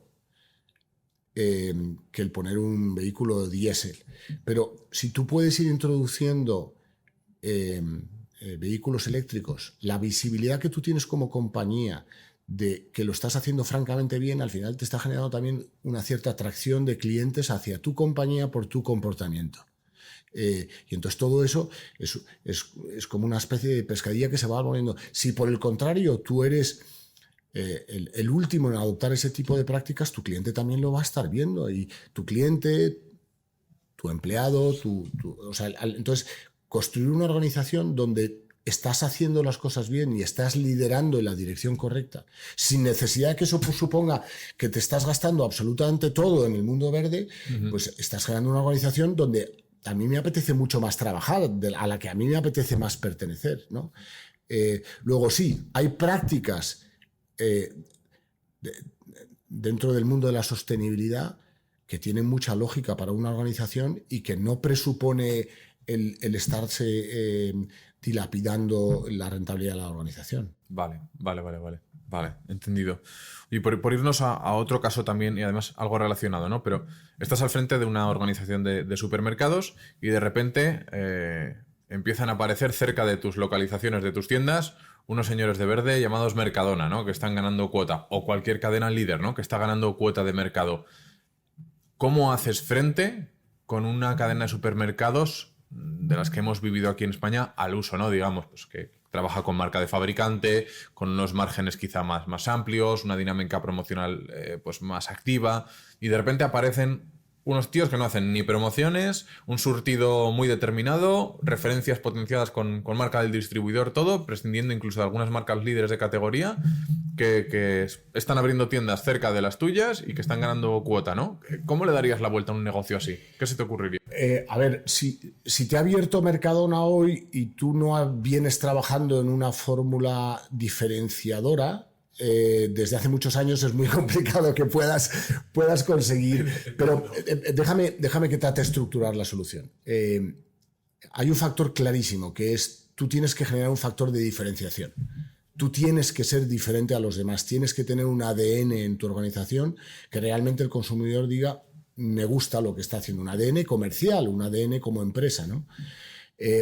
que el poner un vehículo diésel. Pero si tú puedes ir introduciendo vehículos eléctricos, la visibilidad que tú tienes como compañía de que lo estás haciendo francamente bien, al final te está generando también una cierta atracción de clientes hacia tu compañía por tu comportamiento. Y entonces todo eso es como una especie de pescadilla que se va volviendo. Si por el contrario tú eres el último en adoptar ese tipo de prácticas, tu cliente también lo va a estar viendo, y tu cliente, tu empleado, o sea, entonces construir una organización donde estás haciendo las cosas bien y estás liderando en la dirección correcta, sin necesidad de que eso suponga que te estás gastando absolutamente todo en el mundo verde, pues estás creando una organización donde a mí me apetece mucho más trabajar, a la que a mí me apetece más pertenecer, ¿no? Luego sí, hay prácticas dentro del mundo de la sostenibilidad que tienen mucha lógica para una organización y que no presupone el estarse dilapidando la rentabilidad de la organización. Vale, entendido. Y por irnos a otro caso también, y además algo relacionado, ¿no? Pero estás al frente de una organización de supermercados y de repente empiezan a aparecer cerca de tus localizaciones, de tus tiendas, unos señores de verde llamados Mercadona, ¿no? Que están ganando cuota, o cualquier cadena líder, ¿no? Que está ganando cuota de mercado. ¿Cómo haces frente con una cadena de supermercados de las que hemos vivido aquí en España al uso, ¿no? Digamos, pues que trabaja con marca de fabricante, con unos márgenes quizá más amplios, una dinámica promocional pues más activa, y de repente aparecen unos tíos que no hacen ni promociones, un surtido muy determinado, referencias potenciadas con marca del distribuidor, todo, prescindiendo incluso de algunas marcas líderes de categoría, que están abriendo tiendas cerca de las tuyas y que están ganando cuota, ¿no? ¿Cómo le darías la vuelta a un negocio así? ¿Qué se te ocurriría? A ver, si te ha abierto Mercadona hoy y tú no vienes trabajando en una fórmula diferenciadora, desde hace muchos años es muy complicado que puedas conseguir. Pero déjame que trate de estructurar la solución. Hay un factor clarísimo, que es tú tienes que generar un factor de diferenciación. Tú tienes que ser diferente a los demás, tienes que tener un ADN en tu organización que realmente el consumidor diga, me gusta lo que está haciendo, un ADN comercial, un ADN como empresa, ¿no?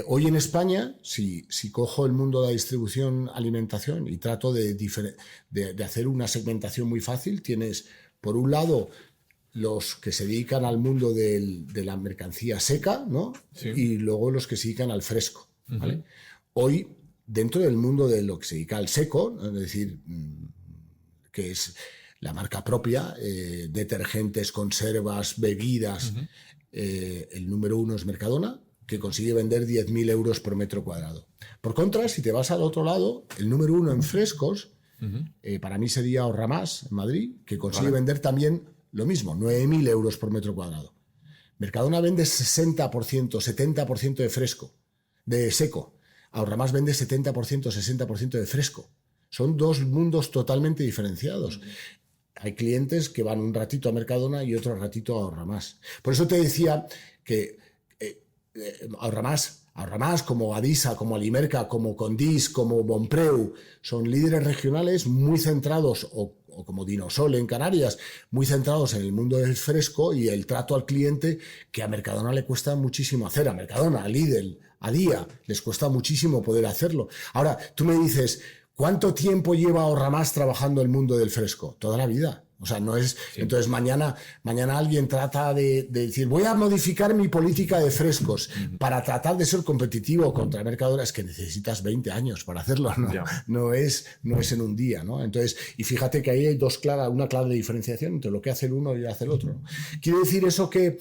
Hoy en España, si cojo el mundo de la distribución alimentación y trato de hacer una segmentación muy fácil, tienes, por un lado, los que se dedican al mundo de la mercancía seca, ¿no? Sí. Y luego los que se dedican al fresco, ¿vale? Hoy, dentro del mundo de lo que se dedica al seco, es decir, que es la marca propia, detergentes, conservas, bebidas, el número 1 es Mercadona, que consigue vender 10.000 euros por metro cuadrado. Por contra, si te vas al otro lado, el número 1 en frescos, para mí sería Ahorramás, en Madrid, que consigue vender también lo mismo, 9.000 euros por metro cuadrado. Mercadona vende 60%, 70% de fresco, de seco. Ahorramás vende 70%, 60% de fresco. Son dos mundos totalmente diferenciados. Hay clientes que van un ratito a Mercadona y otro ratito a Ahorramás. Por eso te decía que Ahorramás, como Adisa, como Alimerca, como Condis, como Bonpreu, son líderes regionales muy centrados, o como Dinosol en Canarias, muy centrados en el mundo del fresco y el trato al cliente, que a Mercadona le cuesta muchísimo hacer. A Mercadona, a Lidl, a Día, les cuesta muchísimo poder hacerlo. Ahora, tú me dices, ¿cuánto tiempo lleva Ahorramás trabajando el mundo del fresco? Toda la vida. O sea, no es... Sí. Entonces mañana alguien trata de decir, voy a modificar mi política de frescos para tratar de ser competitivo contra Mercadona. Es que necesitas 20 años para hacerlo, ¿no? No es en un día, ¿no? Entonces, y fíjate que ahí hay una clara diferenciación entre lo que hace el uno y hace el otro, ¿no? ¿Quiere decir eso que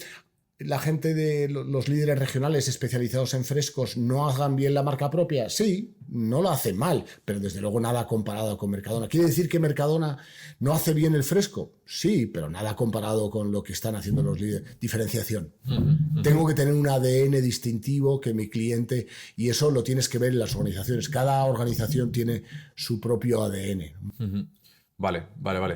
la gente de los líderes regionales especializados en frescos no hagan bien la marca propia? Sí, no lo hacen mal, pero desde luego nada comparado con Mercadona. ¿Quiere decir que Mercadona no hace bien el fresco? Sí, pero nada comparado con lo que están haciendo los líderes. Diferenciación. Tengo que tener un ADN distintivo que mi cliente, y eso lo tienes que ver en las organizaciones. Cada organización tiene su propio ADN. Vale,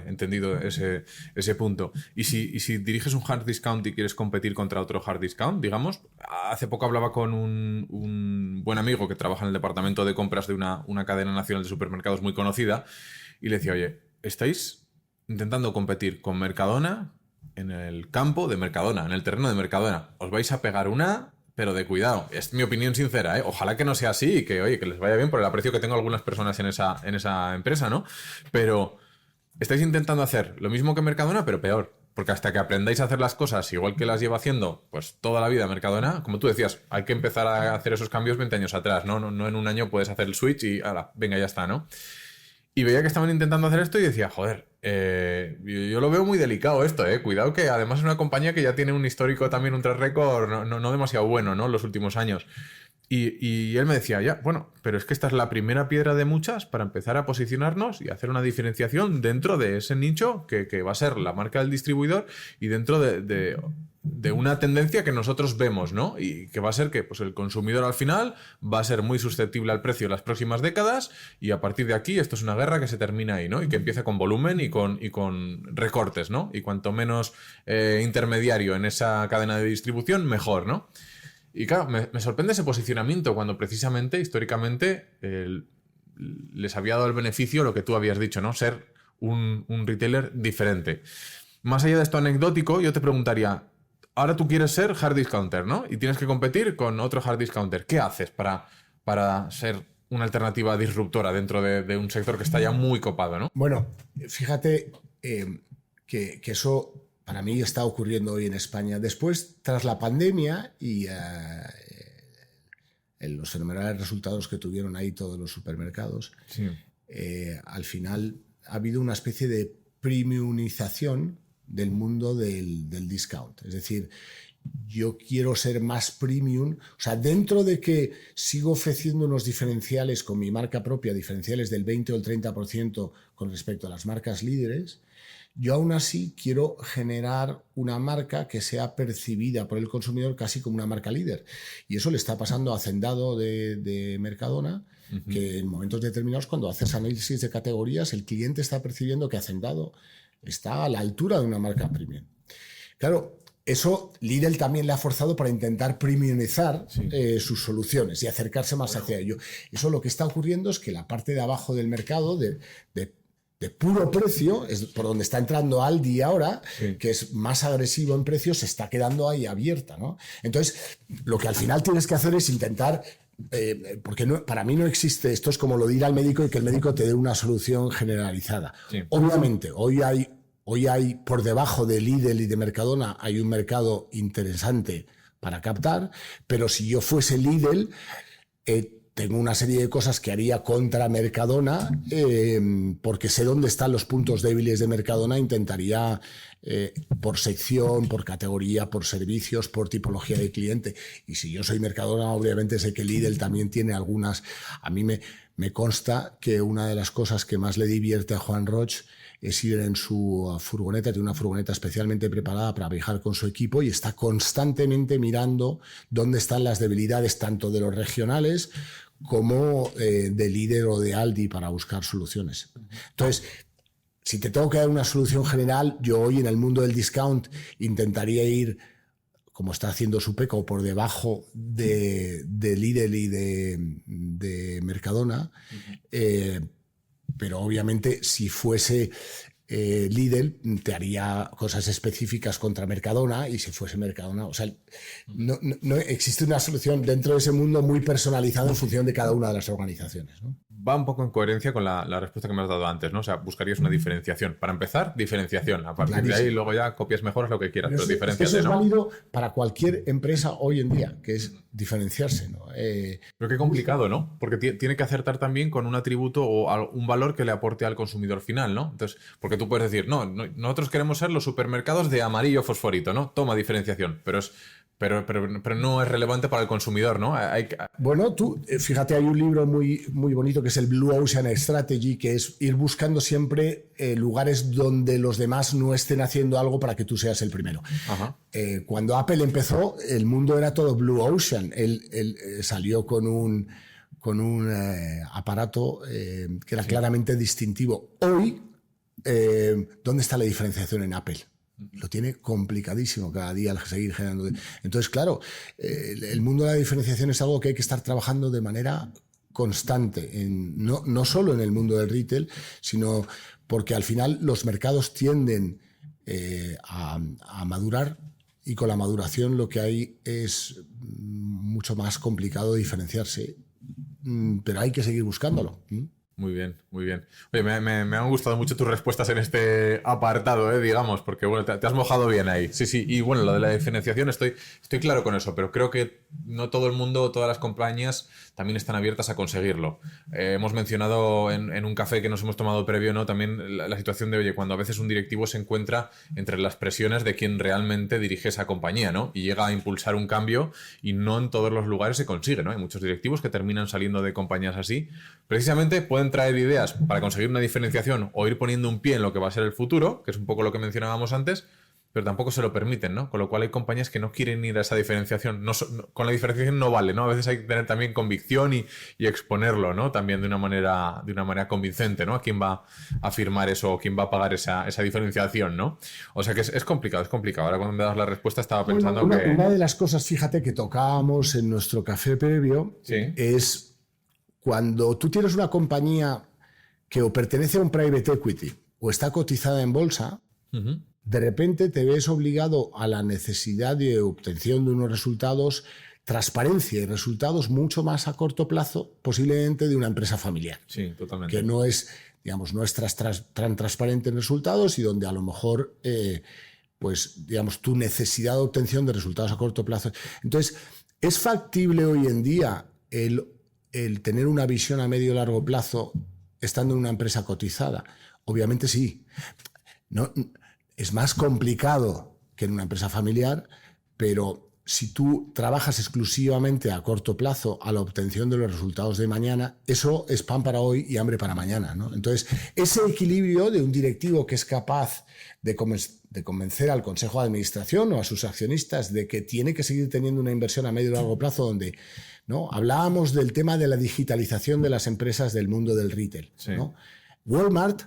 entendido ese punto. Y si diriges un hard discount y quieres competir contra otro hard discount, digamos, hace poco hablaba con un buen amigo que trabaja en el departamento de compras de una cadena nacional de supermercados muy conocida, y le decía, oye, estáis intentando competir con Mercadona en el campo de Mercadona, en el terreno de Mercadona. Os vais a pegar una... Pero de cuidado, es mi opinión sincera, ¿eh? Ojalá que no sea así y que, oye, que les vaya bien por el aprecio que tengo a algunas personas en esa empresa, ¿no? Pero estáis intentando hacer lo mismo que Mercadona, pero peor. Porque hasta que aprendáis a hacer las cosas igual que las lleva haciendo pues toda la vida Mercadona, como tú decías, hay que empezar a hacer esos cambios 20 años atrás, ¿no? No en un año puedes hacer el switch y, ala, venga, ya está, ¿no? Y veía que estaban intentando hacer esto y decía, joder, yo lo veo muy delicado esto, cuidado que además es una compañía que ya tiene un histórico también, un track record no demasiado bueno, ¿no? En los últimos años. Y él me decía, ya, bueno, pero es que esta es la primera piedra de muchas para empezar a posicionarnos y hacer una diferenciación dentro de ese nicho que va a ser la marca del distribuidor y dentro de una tendencia que nosotros vemos, ¿no? Y que va a ser que pues, el consumidor al final va a ser muy susceptible al precio en las próximas décadas y a partir de aquí esto es una guerra que se termina ahí, ¿no? Y que empieza con volumen y con recortes, ¿no? Y cuanto menos intermediario en esa cadena de distribución, mejor, ¿no? Y claro, me sorprende ese posicionamiento cuando precisamente, históricamente, les había dado el beneficio lo que tú habías dicho, ¿no? Ser un retailer diferente. Más allá de esto anecdótico, yo te preguntaría, ahora tú quieres ser hard discounter, ¿no? Y tienes que competir con otro hard discounter. ¿Qué haces para ser una alternativa disruptora dentro de un sector que está ya muy copado, ¿no? Bueno, fíjate que eso... Para mí está ocurriendo hoy en España. Después, tras la pandemia y los fenomenales resultados que tuvieron ahí todos los supermercados, sí. Al final ha habido una especie de premiumización del mundo del discount. Es decir, yo quiero ser más premium, o sea, dentro de que sigo ofreciendo unos diferenciales con mi marca propia, diferenciales del 20 o el 30% con respecto a las marcas líderes, yo aún así quiero generar una marca que sea percibida por el consumidor casi como una marca líder. Y eso le está pasando a Hacendado de Mercadona, que en momentos determinados, cuando haces análisis de categorías, el cliente está percibiendo que Hacendado está a la altura de una marca premium. Claro, eso Lidl también le ha forzado para intentar premiumizar sus soluciones y acercarse más hacia ello. Eso lo que está ocurriendo es que la parte de abajo del mercado, de puro precio, es por donde está entrando Aldi ahora, que es más agresivo en precios, se está quedando ahí abierta, ¿no? Entonces, lo que al final tienes que hacer es intentar, porque para mí no existe, esto es como lo de ir al médico y que el médico te dé una solución generalizada. Sí. Obviamente, hoy hay por debajo de Lidl y de Mercadona, hay un mercado interesante para captar, pero si yo fuese Lidl, tengo una serie de cosas que haría contra Mercadona, porque sé dónde están los puntos débiles de Mercadona, intentaría por sección, por categoría, por servicios, por tipología de cliente. Y si yo soy Mercadona, obviamente sé que Lidl también tiene algunas. A mí me consta que una de las cosas que más le divierte a Juan Roig es ir en su furgoneta, tiene una furgoneta especialmente preparada para viajar con su equipo y está constantemente mirando dónde están las debilidades tanto de los regionales como de Lidl o de Aldi para buscar soluciones. Entonces, si te tengo que dar una solución general, yo hoy en el mundo del discount intentaría ir, como está haciendo Supeco, por debajo de Lidl y de Mercadona, pero obviamente si fuese Lidl te haría cosas específicas contra Mercadona, y si fuese Mercadona, o sea, no existe una solución dentro de ese mundo muy personalizado en función de cada una de las organizaciones, ¿no? Va un poco en coherencia con la respuesta que me has dado antes, ¿no? O sea, buscarías una diferenciación. Para empezar, diferenciación. A partir de ahí, luego ya copias mejoras lo que quieras, pero diferenciación. Eso es válido para cualquier empresa hoy en día, que es diferenciarse, ¿no? Pero qué complicado, ¿no? Porque tiene que acertar también con un atributo o un valor que le aporte al consumidor final, ¿no? Entonces, porque tú puedes decir, no, nosotros queremos ser los supermercados de amarillo fosforito, ¿no? Toma diferenciación, pero no es relevante para el consumidor, ¿no? Bueno, tú, fíjate, hay un libro muy, muy bonito que es el Blue Ocean Strategy, que es ir buscando siempre lugares donde los demás no estén haciendo algo para que tú seas el primero. Cuando Apple empezó, el mundo era todo Blue Ocean. Él salió con un aparato que era claramente distintivo. Hoy, ¿dónde está la diferenciación en Apple? Lo tiene complicadísimo cada día al seguir generando. Entonces, claro, el mundo de la diferenciación es algo que hay que estar trabajando de manera constante, no solo en el mundo del retail, sino porque al final los mercados tienden a madurar, y con la maduración lo que hay es mucho más complicado diferenciarse, pero hay que seguir buscándolo. Muy bien, muy bien. Oye, me han gustado mucho tus respuestas en este apartado, digamos, porque bueno, te has mojado bien ahí. Sí, sí, y bueno, lo de la diferenciación estoy claro con eso, pero creo que no todo el mundo, todas las compañías también están abiertas a conseguirlo. Hemos mencionado en un café que nos hemos tomado previo, ¿no? También la situación de, oye, cuando a veces un directivo se encuentra entre las presiones de quien realmente dirige esa compañía, ¿no? Y llega a impulsar un cambio y no en todos los lugares se consigue, ¿no? Hay muchos directivos que terminan saliendo de compañías así. Precisamente pueden traer ideas para conseguir una diferenciación o ir poniendo un pie en lo que va a ser el futuro, que es un poco lo que mencionábamos antes, pero tampoco se lo permiten, ¿no? Con lo cual hay compañías que no quieren ir a esa diferenciación. Con la diferenciación no vale, ¿no? A veces hay que tener también convicción y exponerlo, ¿no? También de una manera convincente, ¿no? A quién va a firmar eso o quién va a pagar esa diferenciación, ¿no? O sea que es complicado, es complicado. Ahora cuando me das la respuesta estaba pensando que... Una de las cosas, fíjate, que tocábamos en nuestro café previo, es cuando tú tienes una compañía que o pertenece a un private equity o está cotizada en bolsa, de repente te ves obligado a la necesidad de obtención de unos resultados, transparencia y resultados mucho más a corto plazo, posiblemente de una empresa familiar. Sí, totalmente. Que no es, digamos, no es tan transparente en resultados y donde a lo mejor, pues, digamos, tu necesidad de obtención de resultados a corto plazo. Entonces, ¿es factible hoy en día el tener una visión a medio y largo plazo estando en una empresa cotizada? Obviamente sí. No, es más complicado que en una empresa familiar, pero si tú trabajas exclusivamente a corto plazo a la obtención de los resultados de mañana, eso es pan para hoy y hambre para mañana, ¿no? Entonces, ese equilibrio de un directivo que es capaz de convencer al consejo de administración o a sus accionistas de que tiene que seguir teniendo una inversión a medio y largo plazo donde, ¿no? Hablábamos del tema de la digitalización de las empresas del mundo del retail, sí. ¿no? Walmart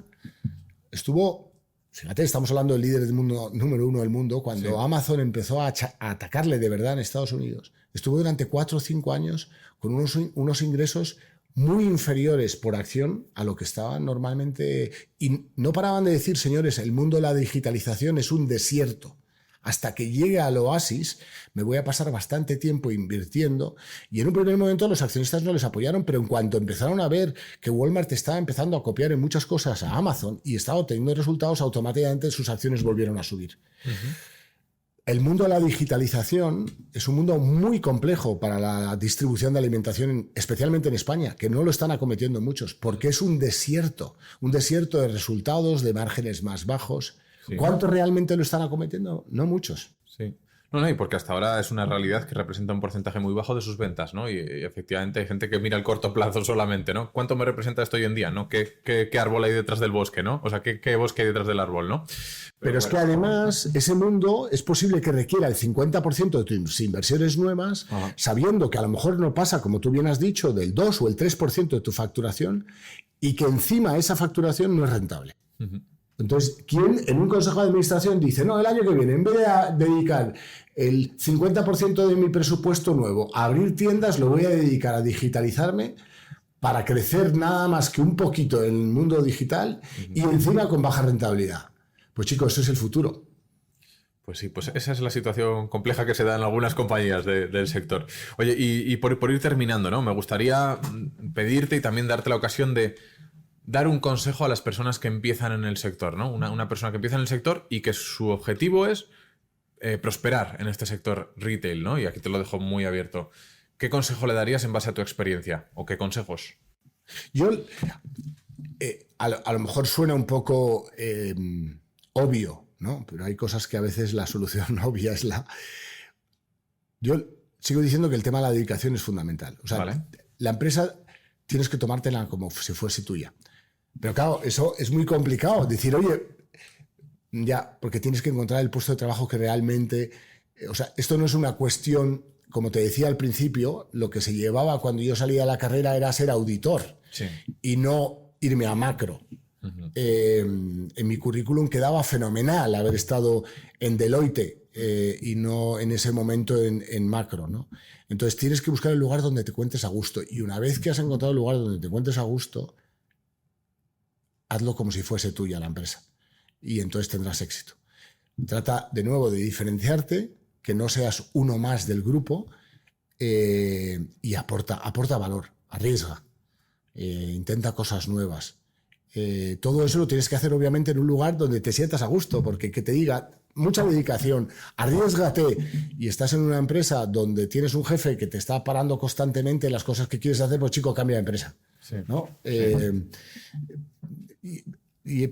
estuvo... Fíjate, estamos hablando del líder del mundo, número 1 del mundo, cuando sí. Amazon empezó a atacarle de verdad en Estados Unidos. Estuvo durante 4 o 5 años con unos ingresos muy inferiores por acción a lo que estaban normalmente. Y no paraban de decir, señores, el mundo de la digitalización es un desierto. Hasta que llegue al oasis, me voy a pasar bastante tiempo invirtiendo. Y en un primer momento los accionistas no les apoyaron, pero en cuanto empezaron a ver que Walmart estaba empezando a copiar en muchas cosas a Amazon y estaba obteniendo resultados, automáticamente sus acciones volvieron a subir. El mundo de la digitalización es un mundo muy complejo para la distribución de alimentación, especialmente en España, que no lo están acometiendo muchos, porque es un desierto de resultados, de márgenes más bajos. Sí. ¿Cuántos realmente lo están acometiendo? No muchos. Sí. No, y porque hasta ahora es una realidad que representa un porcentaje muy bajo de sus ventas, ¿no? Y efectivamente hay gente que mira el corto plazo solamente, ¿no? ¿Cuánto me representa esto hoy en día, no? ¿Qué árbol hay detrás del bosque, no? O sea, ¿qué bosque hay detrás del árbol, no? Pero es que además ese mundo es posible que requiera el 50% de tus inversiones nuevas, sabiendo que a lo mejor no pasa, como tú bien has dicho, del 2 o el 3% de tu facturación y que encima esa facturación no es rentable. Entonces, ¿quién en un consejo de administración dice, no, el año que viene, en vez de dedicar el 50% de mi presupuesto nuevo a abrir tiendas, lo voy a dedicar a digitalizarme para crecer nada más que un poquito en el mundo digital y encima con baja rentabilidad? Pues chicos, eso es el futuro. Pues sí, pues esa es la situación compleja que se da en algunas compañías del sector. Oye, y por ir terminando, ¿no? Me gustaría pedirte y también darte la ocasión de dar un consejo a las personas que empiezan en el sector, ¿no? Una persona que empieza en el sector y que su objetivo es prosperar en este sector retail, ¿no? Y aquí te lo dejo muy abierto. ¿Qué consejo le darías en base a tu experiencia? ¿O qué consejos? Yo, a lo mejor suena un poco obvio, ¿no? Pero hay cosas que a veces la solución obvia es la... Yo sigo diciendo que el tema de la dedicación es fundamental. O sea, ¿vale? La empresa tienes que tomártela como si fuese tuya. Pero claro, eso es muy complicado. Decir, oye, ya, porque tienes que encontrar el puesto de trabajo que realmente... O sea, esto no es una cuestión, como te decía al principio, lo que se llevaba cuando yo salía de la carrera era ser auditor y no irme a macro. En mi currículum quedaba fenomenal haber estado en Deloitte y no en ese momento en macro, ¿no? Entonces tienes que buscar el lugar donde te cuentes a gusto. Y una vez que has encontrado el lugar donde te cuentes a gusto, hazlo como si fuese tuya la empresa. Y entonces tendrás éxito. Trata de nuevo de diferenciarte, que no seas uno más del grupo y aporta valor, arriesga, intenta cosas nuevas. Todo eso lo tienes que hacer obviamente en un lugar donde te sientas a gusto, porque que te diga mucha dedicación, arriésgate y estás en una empresa donde tienes un jefe que te está parando constantemente las cosas que quieres hacer, pues chico, cambia de empresa. Sí. ¿No? Sí.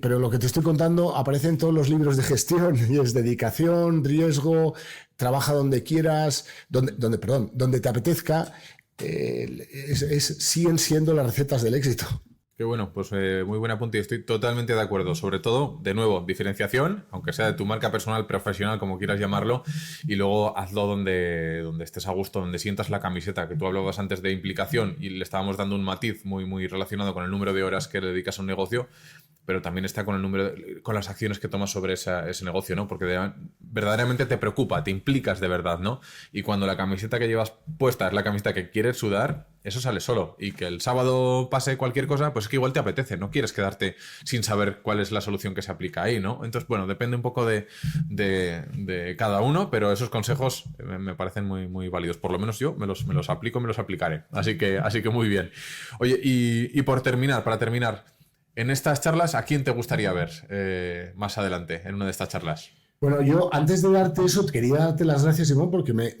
Pero lo que te estoy contando aparece en todos los libros de gestión y es dedicación, riesgo, trabaja donde quieras, donde te apetezca, siguen siendo las recetas del éxito. Qué bueno, pues muy buen apunte y estoy totalmente de acuerdo. Sobre todo, de nuevo, diferenciación, aunque sea de tu marca personal, profesional, como quieras llamarlo, y luego hazlo donde estés a gusto, donde sientas la camiseta, que tú hablabas antes de implicación y le estábamos dando un matiz muy, muy relacionado con el número de horas que le dedicas a un negocio, pero también está con el número con las acciones que tomas sobre ese negocio, ¿no? Porque verdaderamente te preocupa, te implicas de verdad, ¿no? Y cuando la camiseta que llevas puesta es la camiseta que quieres sudar, eso sale solo. Y que el sábado pase cualquier cosa, pues es que igual te apetece, no quieres quedarte sin saber cuál es la solución que se aplica ahí, ¿no? Entonces, bueno, depende un poco de cada uno, pero esos consejos me parecen muy, muy válidos. Por lo menos yo me los aplico, me los aplicaré. Así que muy bien. Oye, y para terminar, en estas charlas, ¿a quién te gustaría ver más adelante en una de estas charlas? Bueno, yo antes de darte eso, quería darte las gracias, Simón, porque me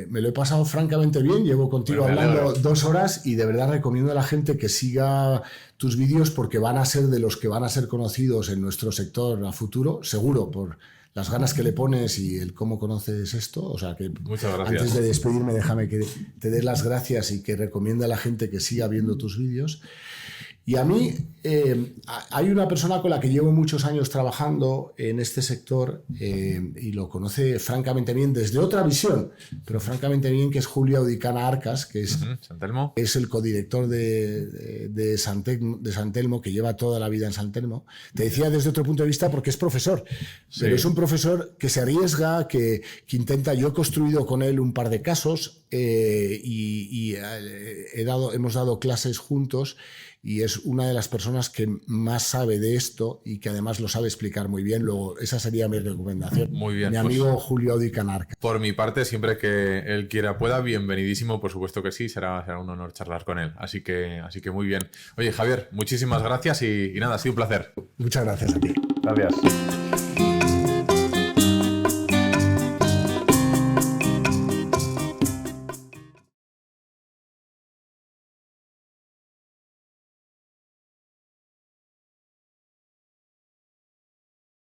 lo he pasado francamente bien. Llevo contigo hablando 2 horas y de verdad recomiendo a la gente que siga tus vídeos porque van a ser de los que van a ser conocidos en nuestro sector a futuro, seguro, por las ganas que le pones y el cómo conoces esto. O sea que muchas gracias. Antes de despedirme, déjame que te dé las gracias y que recomiende a la gente que siga viendo tus vídeos. Y a mí hay una persona con la que llevo muchos años trabajando en este sector y lo conoce francamente bien desde otra visión, pero francamente bien, que es Julio Audicana Arcas, que es, ¿San Telmo? Es el codirector de San Telmo, que lleva toda la vida en San Telmo. Te decía desde otro punto de vista porque es profesor, sí. Pero es un profesor que se arriesga, que intenta. Yo he construido con él un par de casos y hemos dado clases juntos. Y es una de las personas que más sabe de esto y que además lo sabe explicar muy bien. Luego, esa sería mi recomendación. Muy bien. Mi amigo Julio Audicana Arcas. Por mi parte, siempre que él quiera pueda, bienvenidísimo, por supuesto que sí. Será un honor charlar con él. Así que muy bien. Oye, Javier, muchísimas gracias y nada, ha sido un placer. Muchas gracias a ti. Gracias.